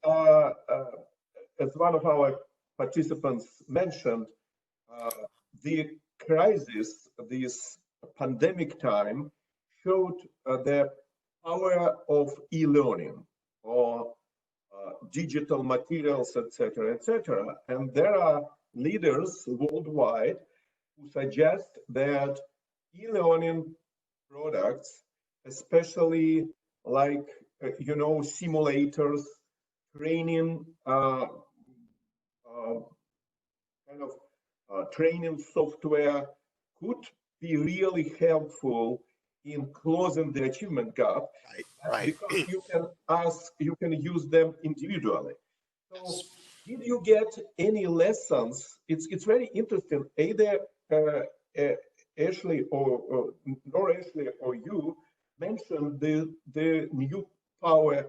as one of our participants mentioned, the crisis, this pandemic time, showed the power of e-learning or digital materials, etc., etc. And there are leaders worldwide who suggest that e-learning products, especially like simulators, training, training software, could be really helpful in closing the achievement gap, right. Because you can use them individually. So, did you get any lessons? It's very interesting. Either Ashley or you mentioned the new power.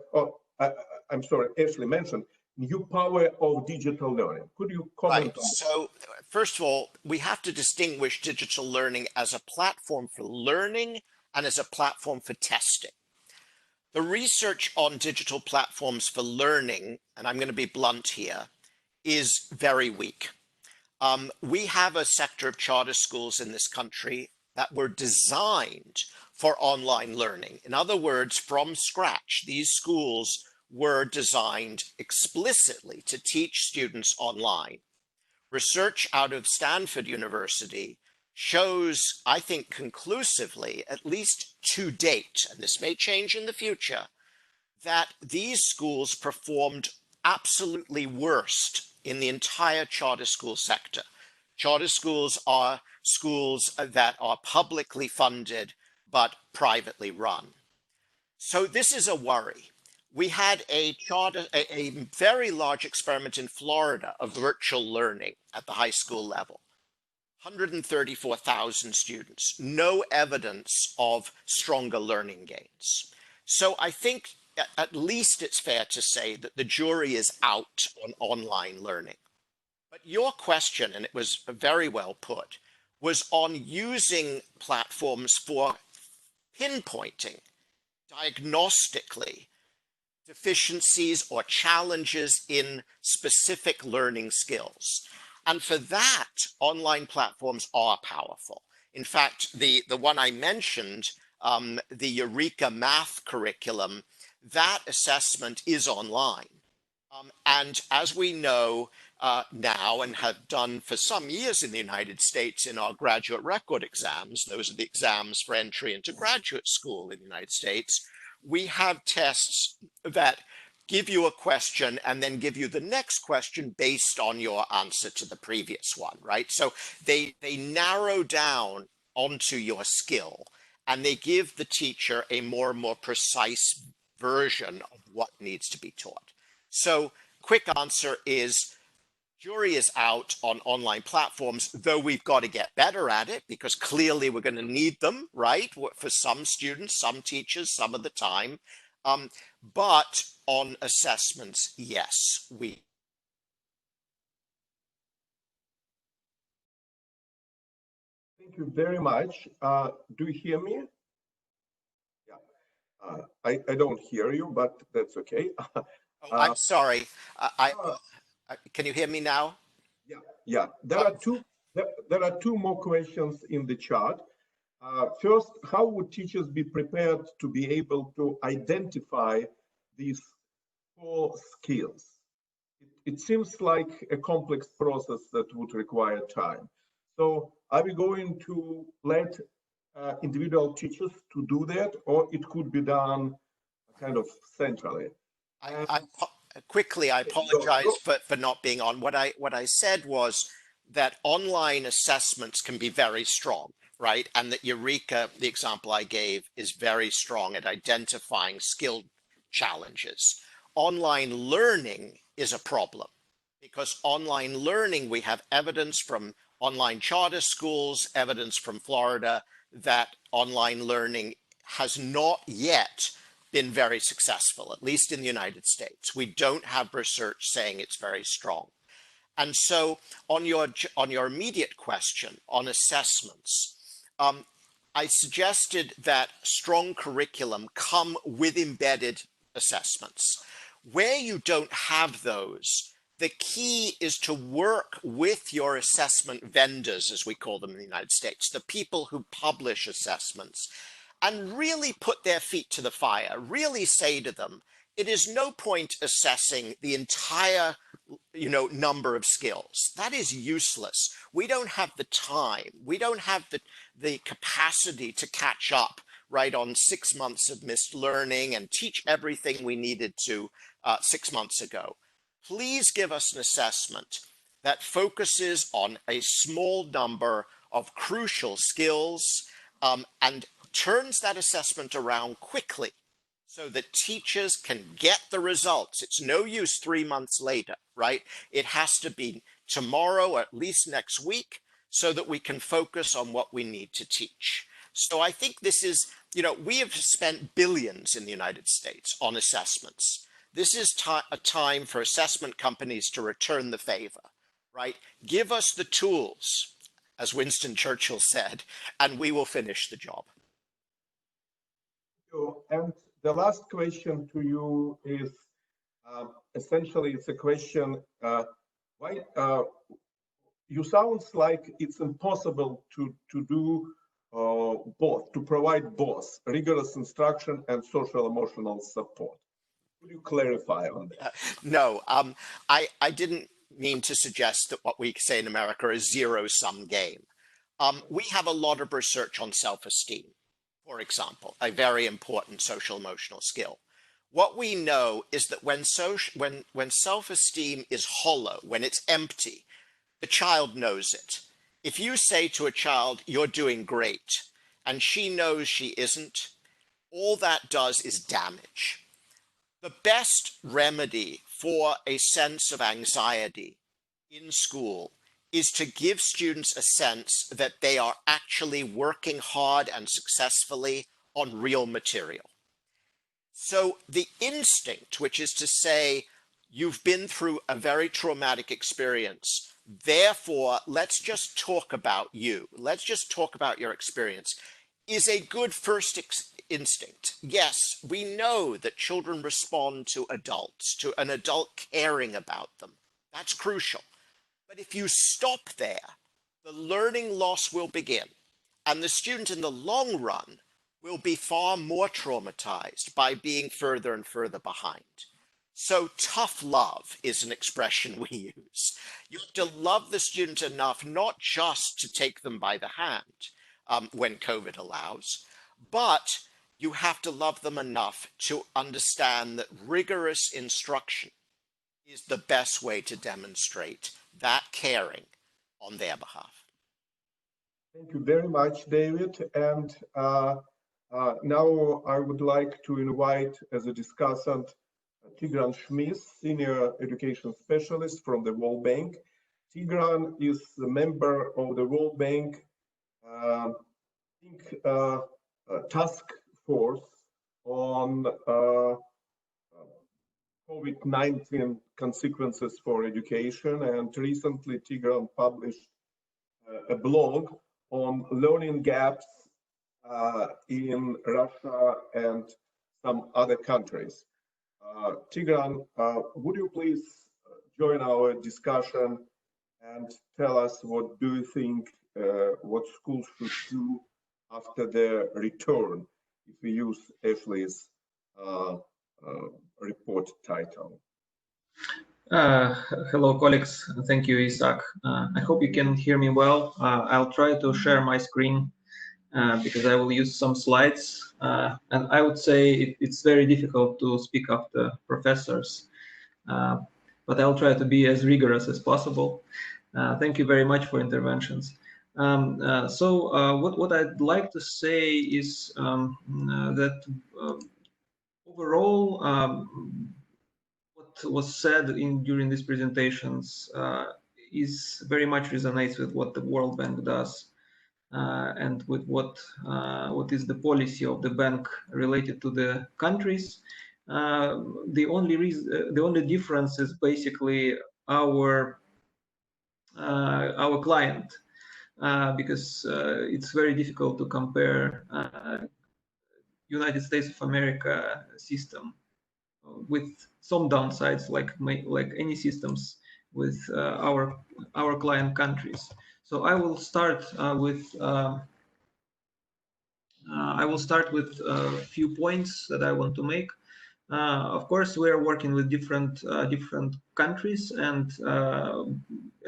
I'm sorry, Ashley mentioned new power of digital learning. Could you comment on that? So, first of all, we have to distinguish digital learning as a platform for learning and as a platform for testing. The research on digital platforms for learning, and I'm going to be blunt here, is very weak. We have a sector of charter schools in this country that were designed for online learning. In other words, from scratch, these schools were designed explicitly to teach students online. Research out of Stanford University shows, I think conclusively, at least to date, and this may change in the future, that these schools performed absolutely worst in the entire charter school sector. Charter schools are schools that are publicly funded but privately run. So this is a worry. We had a very large experiment in Florida of virtual learning at the high school level. 134,000 students, no evidence of stronger learning gains. So I think at least it's fair to say that the jury is out on online learning. But your question, and it was very well put, was on using platforms for pinpointing diagnostically deficiencies or challenges in specific learning skills. And for that, online platforms are powerful. In fact, the one I mentioned, the Eureka math curriculum, that assessment is online. And as we know now and have done for some years in the United States in our graduate record exams, those are the exams for entry into graduate school in the United States, we have tests that give you a question and then give you the next question based on your answer to the previous one, right? So they narrow down onto your skill and they give the teacher a more and more precise version of what needs to be taught. So quick answer is jury is out on online platforms, though we've got to get better at it because clearly we're going to need them, right? For some students, some teachers, some of the time. But on assessments, yes, we. Thank you very much. Do you hear me? Yeah. I don't hear you, but that's okay. Oh, I'm sorry. Can you hear me now? Yeah. There are two more questions in the chat. First, how would teachers be prepared to be able to identify these 4 skills? It seems like a complex process that would require time. So are we going to let individual teachers to do that, or it could be done kind of centrally? Quickly, I apologize for not being on. What I said was that online assessments can be very strong, right? And that Eureka, the example I gave, is very strong at identifying skill challenges. Online learning is a problem because online learning, we have evidence from online charter schools, evidence from Florida that online learning has not yet been very successful, at least in the United States. We don't have research saying it's very strong. And so on your immediate question on assessments, I suggested that strong curriculum come with embedded assessments. Where you don't have those, the key is to work with your assessment vendors, as we call them in the United States, the people who publish assessments, and really put their feet to the fire, really say to them, it is no point assessing the entire number of skills. That is useless. We don't have the time. We don't have the capacity to catch up, right, on 6 months of missed learning and teach everything we needed to 6 months ago. Please give us an assessment that focuses on a small number of crucial skills and turns that assessment around quickly so that teachers can get the results. It's no use 3 months later, right? It has to be tomorrow, or at least next week, so that we can focus on what we need to teach. So I think this is, we have spent billions in the United States on assessments. This is a time for assessment companies to return the favor, right? Give us the tools, as Winston Churchill said, and we will finish the job. And the last question to you is essentially it's a question, why you sounds like it's impossible to do both, to provide both rigorous instruction and social emotional support. Could you clarify on that? No, I didn't mean to suggest that what we say in America is zero-sum game. We have a lot of research on self-esteem, for example, a very important social emotional skill. What we know is that when self-esteem is hollow, when it's empty, the child knows it. If you say to a child, you're doing great, and she knows she isn't, all that does is damage. The best remedy for a sense of anxiety in school is to give students a sense that they are actually working hard and successfully on real material. So the instinct, which is to say, you've been through a very traumatic experience, therefore, let's just talk about you. Let's just talk about your experience, is a good first instinct. Yes, we know that children respond to adults, to an adult caring about them. That's crucial. But if you stop there, the learning loss will begin, and the student in the long run will be far more traumatized by being further and further behind. So tough love is an expression we use. You have to love the student enough not just to take them by the hand when COVID allows, but you have to love them enough to understand that rigorous instruction is the best way to demonstrate that caring on their behalf. Thank you very much, David. And now I would like to invite as a discussant Tigran Shmis, Senior Education Specialist from the World Bank. Tigran is a member of the World Bank task force on COVID-19 consequences for education, and recently Tigran published a blog on learning gaps in Russia and some other countries. Tigran, would you please join our discussion and tell us what do you think what schools should do after their return, if we use Ashley's report title? Hello, colleagues. Thank you, Isak. I hope you can hear me well. I'll try to share my screen because I will use some slides. And I would say it's very difficult to speak after professors, but I'll try to be as rigorous as possible. Thank you very much for interventions. What I'd like to say is that overall, what was said during these presentations is very much resonates with what the World Bank does and with what is the policy of the bank related to the countries. The only difference is basically our client, because it's very difficult to compare United States of America system with some downsides, like any systems with our client countries. So I will start with a few points that I want to make. Of course, we are working with different countries, and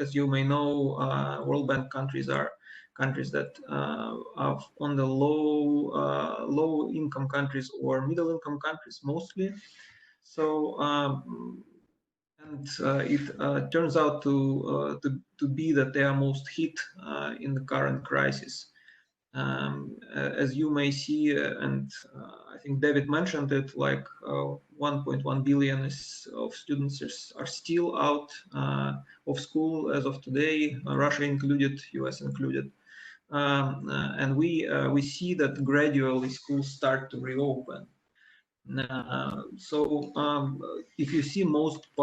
as you may know, World Bank countries are countries that are on the low income countries or middle income countries mostly. So it turns out to be that they are most hit in the current crisis. As you may see, and I think David mentioned it, like 1.1 billion of students are still out of school as of today, Russia included, US included. And we see that gradually schools start to reopen. If you see most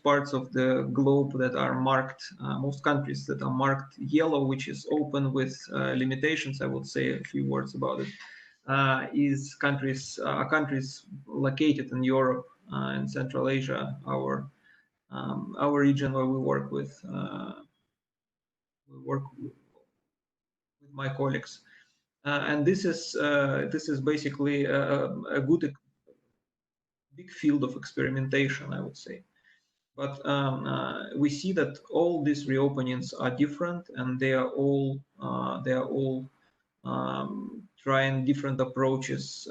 parts of the globe that are marked, most countries that are marked yellow, which is open with limitations, I would say a few words about it, is countries located in Europe and Central Asia, our region where we work with my colleagues, and this is basically a good big field of experimentation, I would say. But we see that all these reopenings are different, and they are all trying different approaches,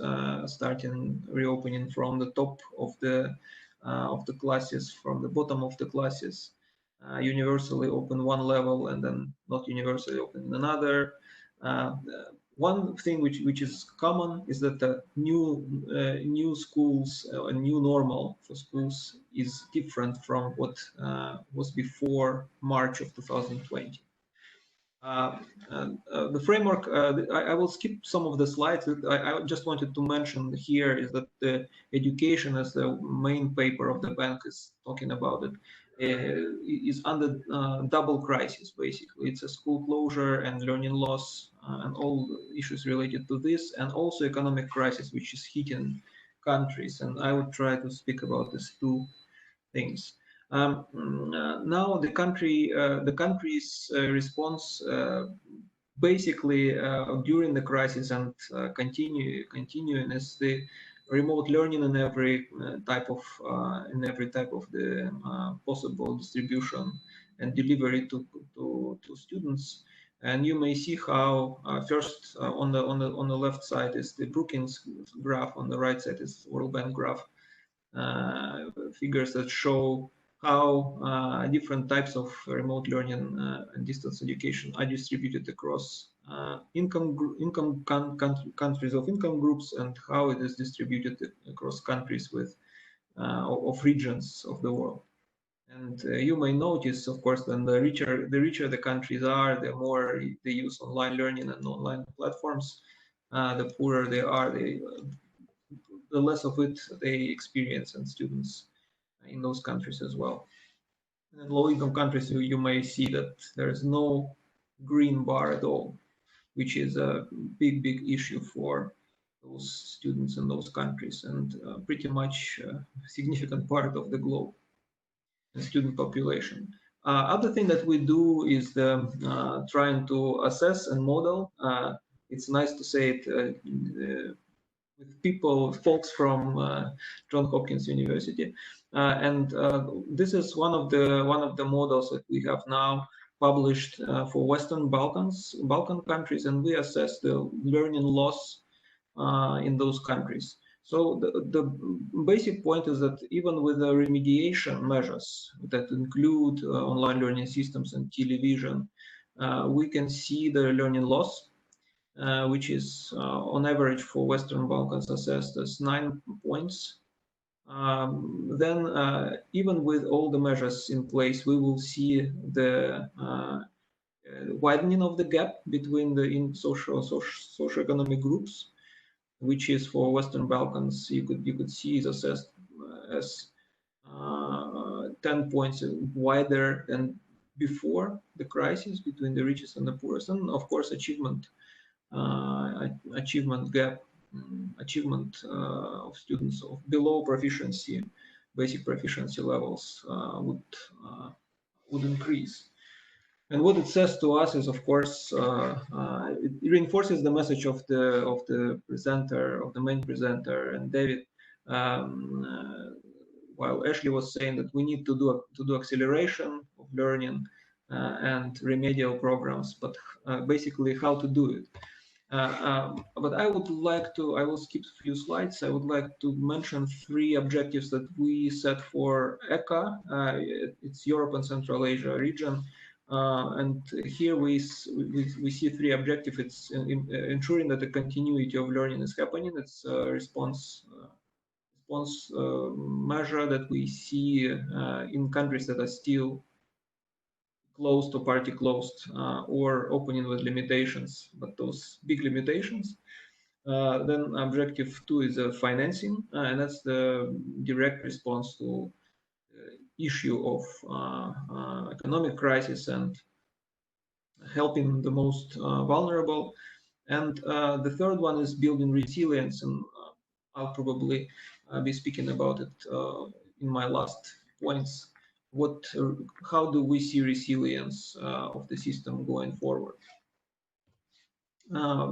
starting reopening from the top of the classes, from the bottom of the classes, universally open one level and then not universally open another. One thing which is common is that the new schools, a new normal for schools is different from what was before March of 2020. The framework, I will skip some of the slides. I just wanted to mention here is that the education as the main paper of the bank is talking about it, is under double crisis, basically. It's a school closure and learning loss and all issues related to this, and also economic crisis, which is hitting countries. And I would try to speak about these two things. Now the country's response basically during the crisis and continuing is the remote learning in every type of the possible distribution and delivery to students. And you may see how first on the left side is the Brookings graph, on the right side is World Bank graph, figures that show how different types of remote learning and distance education are distributed across countries of income groups, and how it is distributed across countries with of regions of the world. And you may notice, of course, that the richer the countries are, the more they use online learning and online platforms. The poorer they are, the less of it they experience, and students in those countries as well. And in low-income countries, you may see that there is no green bar at all, which is a big issue for those students in those countries, and pretty much a significant part of the globe and student population. Other thing that we do is trying to assess and model. It's nice to say it with folks from Johns Hopkins University, and this is one of the models that we have now published for Western Balkan countries, and we assess the learning loss in those countries. So the basic point is that even with the remediation measures that include online learning systems and television, we can see the learning loss, which is on average for Western Balkans assessed as 9 points. Then even with all the measures in place, we will see the widening of the gap between the socioeconomic groups, which is for Western Balkans, you could see is assessed as 10 points wider than before the crisis between the richest and the poorest, and of course achievement gap, achievement of students of below proficiency, basic proficiency levels would increase. And what it says to us is, of course, it reinforces the message of the presenter, of the main presenter, and David. While Ashley was saying that we need to do acceleration of learning and remedial programs, but basically how to do it. But I will skip a few slides. I would like to mention 3 objectives that we set for ECA. It's Europe and Central Asia region. And here we see 3 objectives. It's ensuring that the continuity of learning is happening. It's a response measure that we see in countries that are still closed or party closed or opening with limitations, but those big limitations. Then objective 2 is financing, and that's the direct response to issue of economic crisis and helping the most vulnerable. And the third one is building resilience, and I'll probably be speaking about it in my last points. How do we see resilience of the system going forward?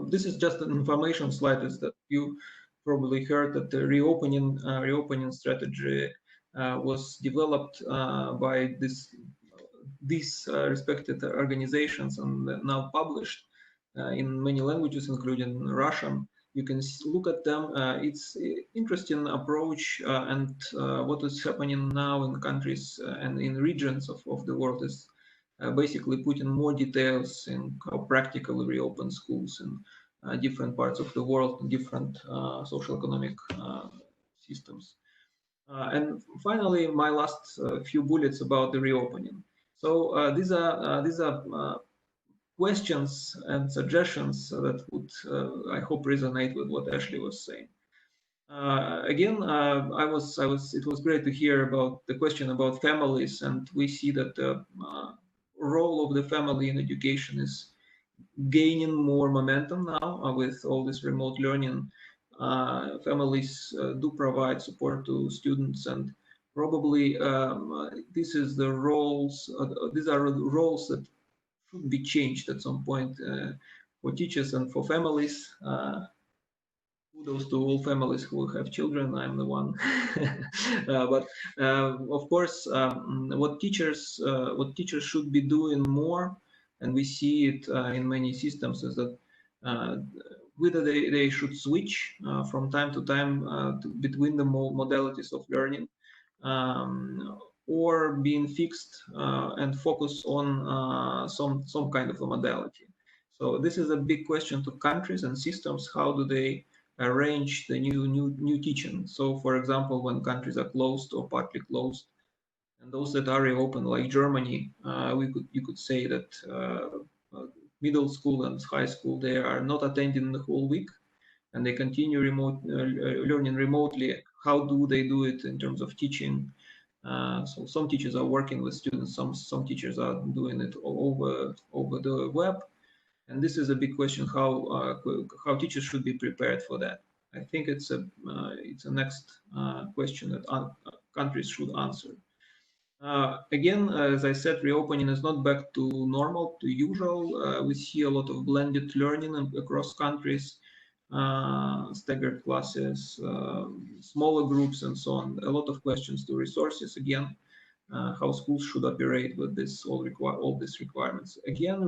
This is just an information slide. Is that you probably heard that the reopening strategy was developed by these respected organizations and now published in many languages, including Russian. You can look at them. It's interesting approach, and what is happening now in countries and in regions of the world is basically putting more details in how practically reopen schools in different parts of the world, and different socioeconomic systems. And finally, my last few bullets about the reopening. So these are questions and suggestions that would, I hope, resonate with what Ashley was saying. Again, it was great to hear about the question about families, and we see that the role of the family in education is gaining more momentum now with all this remote learning. Families do provide support to students, and probably these are the roles that should be changed at some point for teachers and for families. Kudos to all families who have children. I'm the one. But of course, what teachers should be doing more, and we see it in many systems, is that whether they should switch from time to time between the modalities of learning, or being fixed and focus on some kind of a modality. So this is a big question to countries and systems. How do they arrange the new teaching? So, for example, when countries are closed or partly closed, and those that are reopen, like Germany, you could say that middle school and high school, they are not attending the whole week, and they continue learning remotely. How do they do it in terms of teaching? So some teachers are working with students, some teachers are doing it over the web, and this is a big question: how teachers should be prepared for that. I think it's a next question that countries should answer. Again, as I said, reopening is not back to normal, to usual. We see a lot of blended learning across countries, staggered classes, smaller groups, and so on. A lot of questions to resources again, how schools should operate with this all these requirements. Again,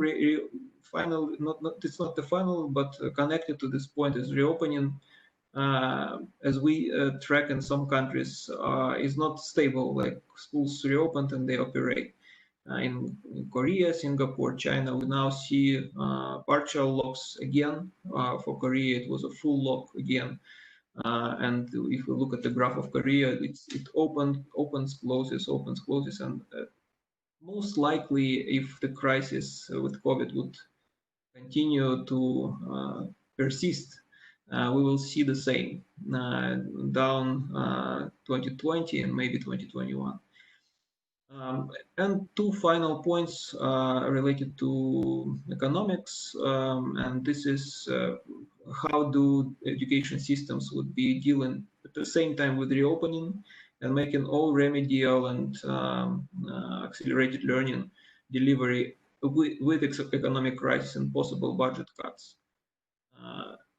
final, it's not the final, but connected to this point is reopening. As we track in some countries, is not stable. Like schools reopened and they operate. In Korea, Singapore, China, we now see partial locks again. For Korea, it was a full lock again. And if we look at the graph of Korea, it opens, closes, and most likely, if the crisis with COVID would continue to persist, we will see the same down 2020 and maybe 2021. And two final points related to economics, and this is how do education systems would be dealing at the same time with reopening and making all remedial and accelerated learning delivery with economic crisis and possible budget cuts.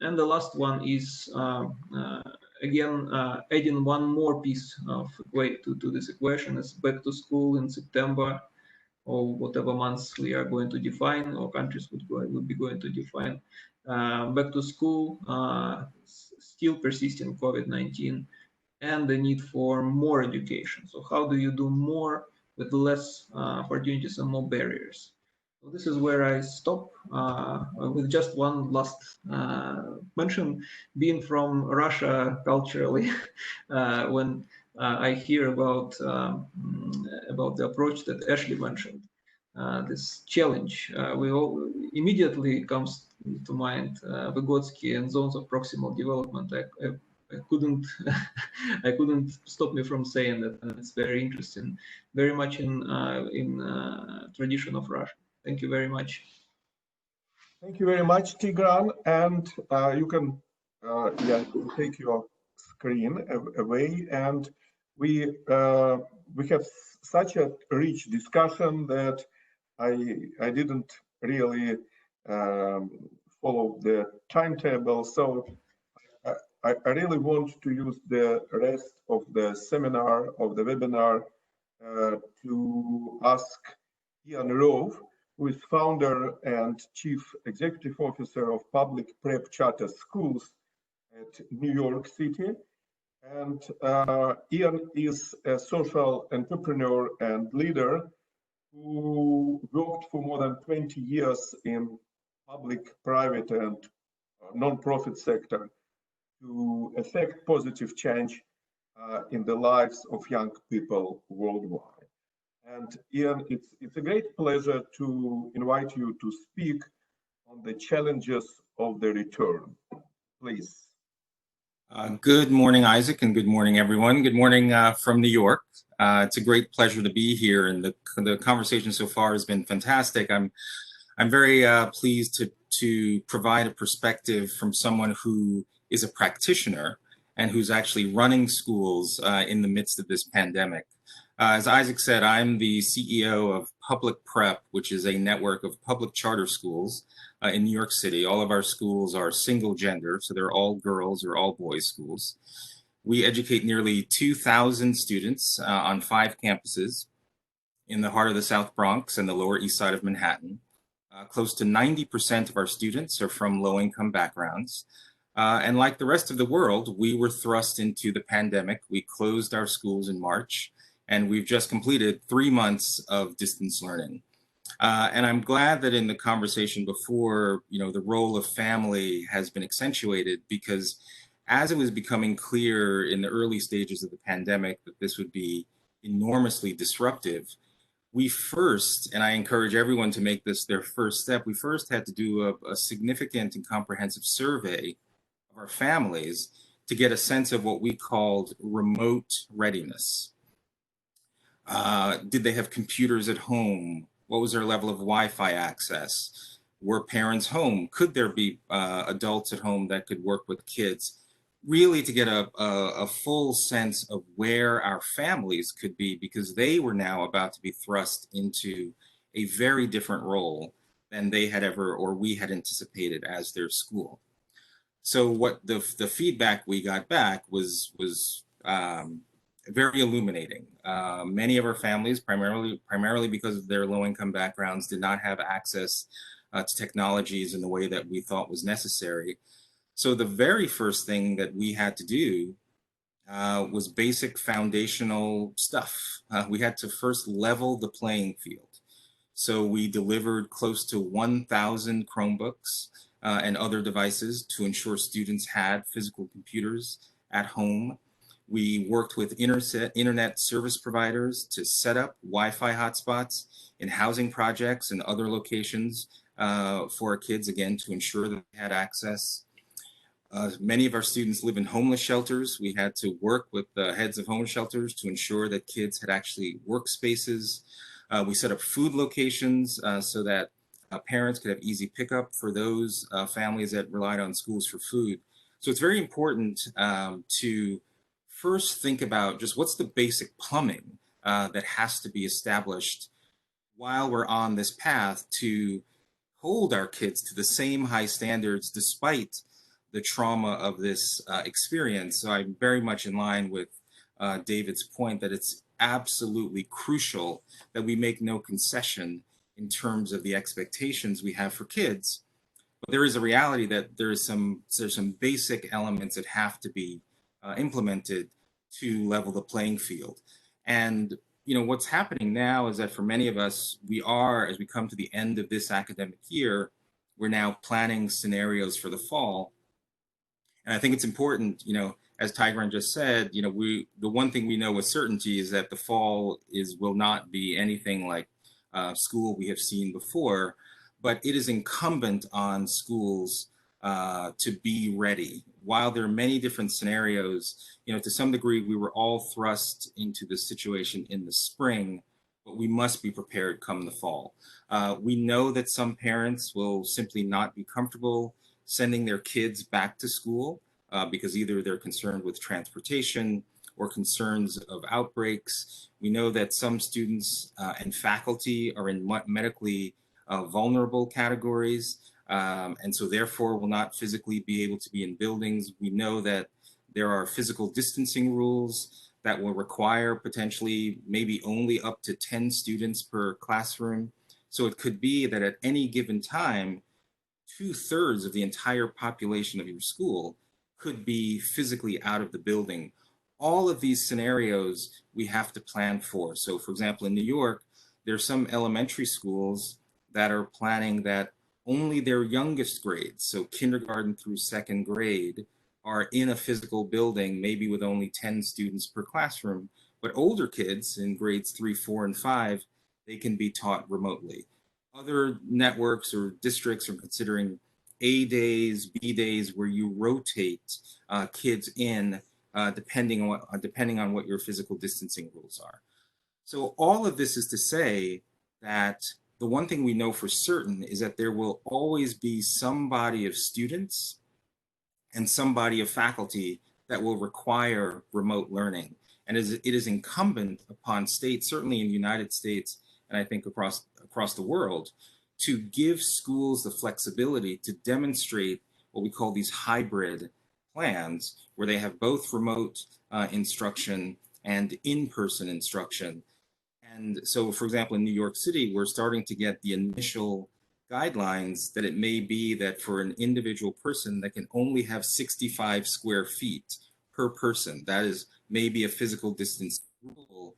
And the last one is, again, adding one more piece of to this equation is back to school in September, or whatever months we are going to define, or countries would be going to define. Back to school, still persisting COVID-19, and the need for more education. So how do you do more with less opportunities and more barriers? So this is where I stop with just one last mention. Being from Russia culturally, when I hear about the approach that Ashley mentioned, this challenge, we all immediately comes to mind Vygotsky and zones of proximal development. I couldn't I couldn't stop me from saying that, and it's very interesting, very much in tradition of Russia. Thank you very much. Thank you very much, Tigran. And you can take your screen away. And we have such a rich discussion that I didn't really follow the timetable. So I really want to use the rest of the seminar, of the webinar, to ask Ian Rowe, who is founder and chief executive officer of public prep charter schools at New York City. And Ian is a social entrepreneur and leader who worked for more than 20 years in public, private, and non-profit sector to effect positive change in the lives of young people worldwide. And Ian, it's a great pleasure to invite you to speak on the challenges of the return. Please. Good morning, Isaac, and good morning, everyone. Good morning from New York. It's a great pleasure to be here, and the conversation so far has been fantastic. I'm very pleased to provide a perspective from someone who is a practitioner and who's actually running schools in the midst of this pandemic. As Isaac said, I'm the CEO of Public Prep, which is a network of public charter schools in New York City. All of our schools are single gender, so they're all girls or all boys schools. We educate nearly 2,000 students on 5 campuses in the heart of the South Bronx and the Lower East Side of Manhattan. Close to 90% of our students are from low-income backgrounds. And like the rest of the world, we were thrust into the pandemic. We closed our schools in March, and we've just completed 3 months of distance learning. And I'm glad that in the conversation before, the role of family has been accentuated, because as it was becoming clear in the early stages of the pandemic that this would be enormously disruptive, we first, and I encourage everyone to make this their first step, we first had to do a significant and comprehensive survey of our families to get a sense of what we called remote readiness. Did they have computers at home? What was their level of Wi-Fi access? Were parents home? Could there be adults at home that could work with kids? Really to get a full sense of where our families could be, because they were now about to be thrust into a very different role than they had ever, or we had anticipated as their school. So what the feedback we got back was very illuminating. Many of our families, primarily because of their low-income backgrounds, did not have access to technologies in the way that we thought was necessary. So the very first thing that we had to do was basic foundational stuff. We had to first level the playing field. So we delivered close to 1,000 Chromebooks and other devices to ensure students had physical computers at home. We worked with internet service providers to set up Wi-Fi hotspots in housing projects and other locations for our kids, again, to ensure that they had access. Many of our students live in homeless shelters. We had to work with the heads of homeless shelters to ensure that kids had actually workspaces. We set up food locations so that parents could have easy pickup for those families that relied on schools for food. So it's very important to first think about just what's the basic plumbing that has to be established while we're on this path to hold our kids to the same high standards despite the trauma of this experience. So I'm very much in line with David's point that it's absolutely crucial that we make no concession in terms of the expectations we have for kids. But there is a reality that there's some basic elements that have to be implemented to level the playing field. And what's happening now is that for many of us, as we come to the end of this academic year, we're now planning scenarios for the fall. And I think it's important, as Tigran just said, the one thing we know with certainty is that the fall will not be anything like school we have seen before, but it is incumbent on schools to be ready. While there are many different scenarios, to some degree, we were all thrust into this situation in the spring, but we must be prepared come the fall. We know that some parents will simply not be comfortable sending their kids back to school because either they're concerned with transportation or concerns of outbreaks. We know that some students and faculty are in medically vulnerable categories, and so therefore will not physically be able to be in buildings. We know that there are physical distancing rules that will require potentially maybe only up to 10 students per classroom. So it could be that at any given time, 2/3 of the entire population of your school could be physically out of the building. All of these scenarios we have to plan for. So for example, in New York, there are some elementary schools that are planning that only their youngest grades, so kindergarten through second grade, are in a physical building, maybe with only 10 students per classroom. But older kids in grades 3, 4, and 5, they can be taught remotely. Other networks or districts are considering A days, B days, where you rotate kids in depending on what your physical distancing rules are. So all of this is to say that the one thing we know for certain is that there will always be some body of students and some body of faculty that will require remote learning. And it is incumbent upon states, certainly in the United States, and I think across the world, to give schools the flexibility to demonstrate what we call these hybrid plans, where they have both remote instruction and in-person instruction. And so, for example, in New York City, we're starting to get the initial guidelines that it may be that for an individual person that can only have 65 square feet per person, that is maybe a physical distance rule,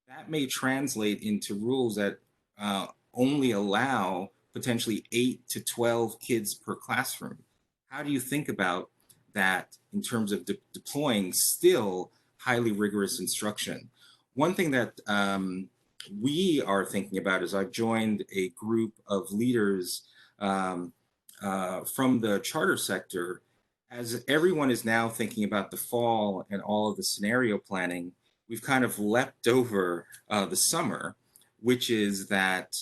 that may translate into rules that only allow potentially 8 to 12 kids per classroom. How do you think about that in terms of deploying still highly rigorous instruction? One thing that we are thinking about is I've joined a group of leaders from the charter sector. As everyone is now thinking about the fall and all of the scenario planning, we've kind of leapt over the summer, which is that,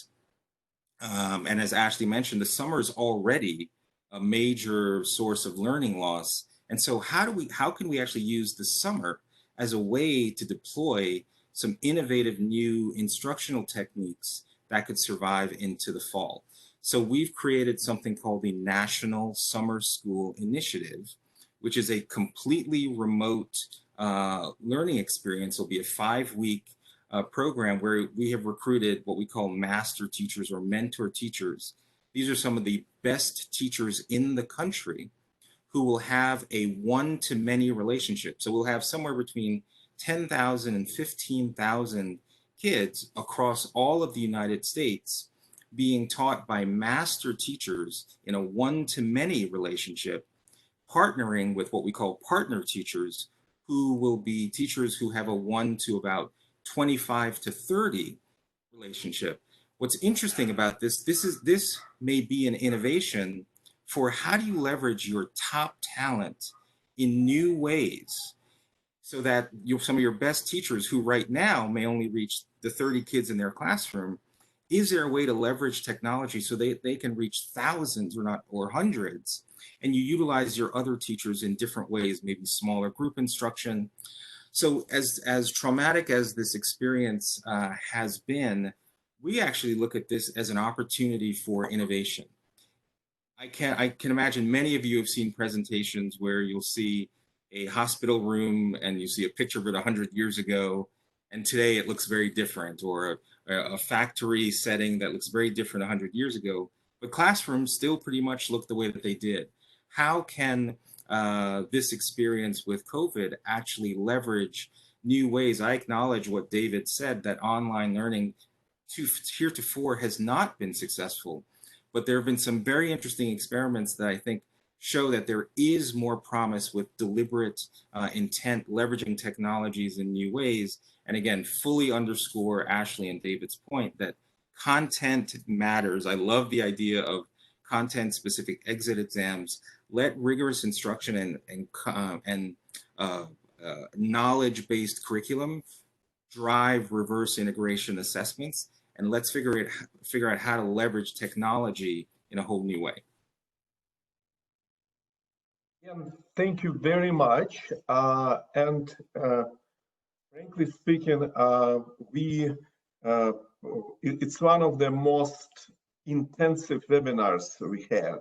and as Ashley mentioned, the summer is already a major source of learning loss. And so how can we actually use the summer as a way to deploy some innovative new instructional techniques that could survive into the fall? So we've created something called the National Summer School Initiative, which is a completely remote learning experience. It'll be a 5-week program where we have recruited what we call master teachers or mentor teachers. These are some of the best teachers in the country who will have a one-to-many relationship. So we'll have somewhere between 10,000 and 15,000 kids across all of the United States being taught by master teachers in a one-to-many relationship, partnering with what we call partner teachers, who will be teachers who have a 1 to about 25 to 30 relationship. What's interesting about this may be an innovation for how do you leverage your top talent in new ways so that some of your best teachers who right now may only reach the 30 kids in their classroom, is there a way to leverage technology so they can reach thousands or hundreds, and you utilize your other teachers in different ways, maybe smaller group instruction? So as traumatic as this experience has been, we actually look at this as an opportunity for innovation. I can imagine many of you have seen presentations where you'll see a hospital room and you see a picture of it 100 years ago, and today it looks very different, or a factory setting that looks very different 100 years ago, but classrooms still pretty much look the way that they did. How can this experience with COVID actually leverage new ways? I acknowledge what David said, that online learning heretofore has not been successful, but there have been some very interesting experiments that I think show that there is more promise with deliberate intent, leveraging technologies in new ways. And again, fully underscore Ashley and David's point that content matters. I love the idea of content-specific exit exams. Let rigorous instruction and knowledge-based curriculum drive reverse integration assessments, and let's figure out how to leverage technology in a whole new way. Yeah, thank you very much. Frankly speaking, it's one of the most intensive webinars we had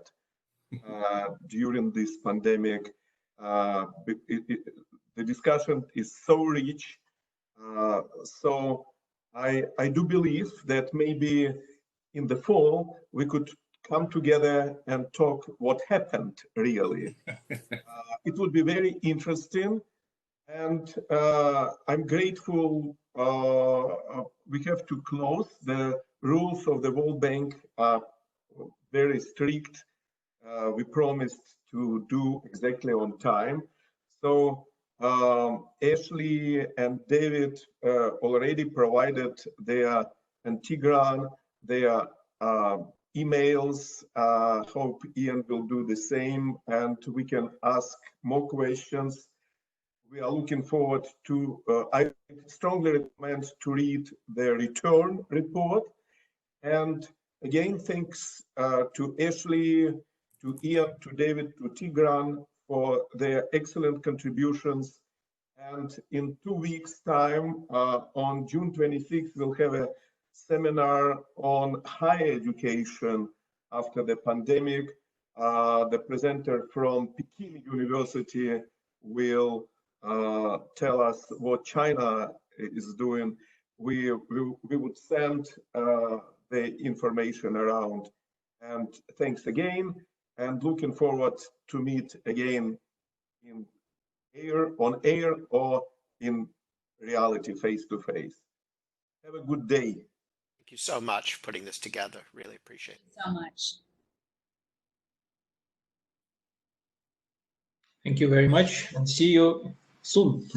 during this pandemic. The discussion is so rich. So I do believe that maybe in the fall we could come together and talk what happened really. It would be very interesting, and I'm grateful. We have to close. The rules of the World Bank are very strict. We promised to do exactly on time. So Ashley and David already provided their, and Tigran, their emails. Hope Ian will do the same, and we can ask more questions. We are looking forward to, I strongly recommend to read the return report. And again, thanks to Ashley, to Ian, to David, to Tigran for their excellent contributions. And in 2 weeks' time, on June 26th, we'll have a seminar on higher education after the pandemic. The presenter from Peking University will tell us what China is doing. We would send the information around. And thanks again, and looking forward to meet again on air or in reality, face to face. Have a good day. Thank you so much for putting this together. Really appreciate it. So much. Thank you very much, and see you soon.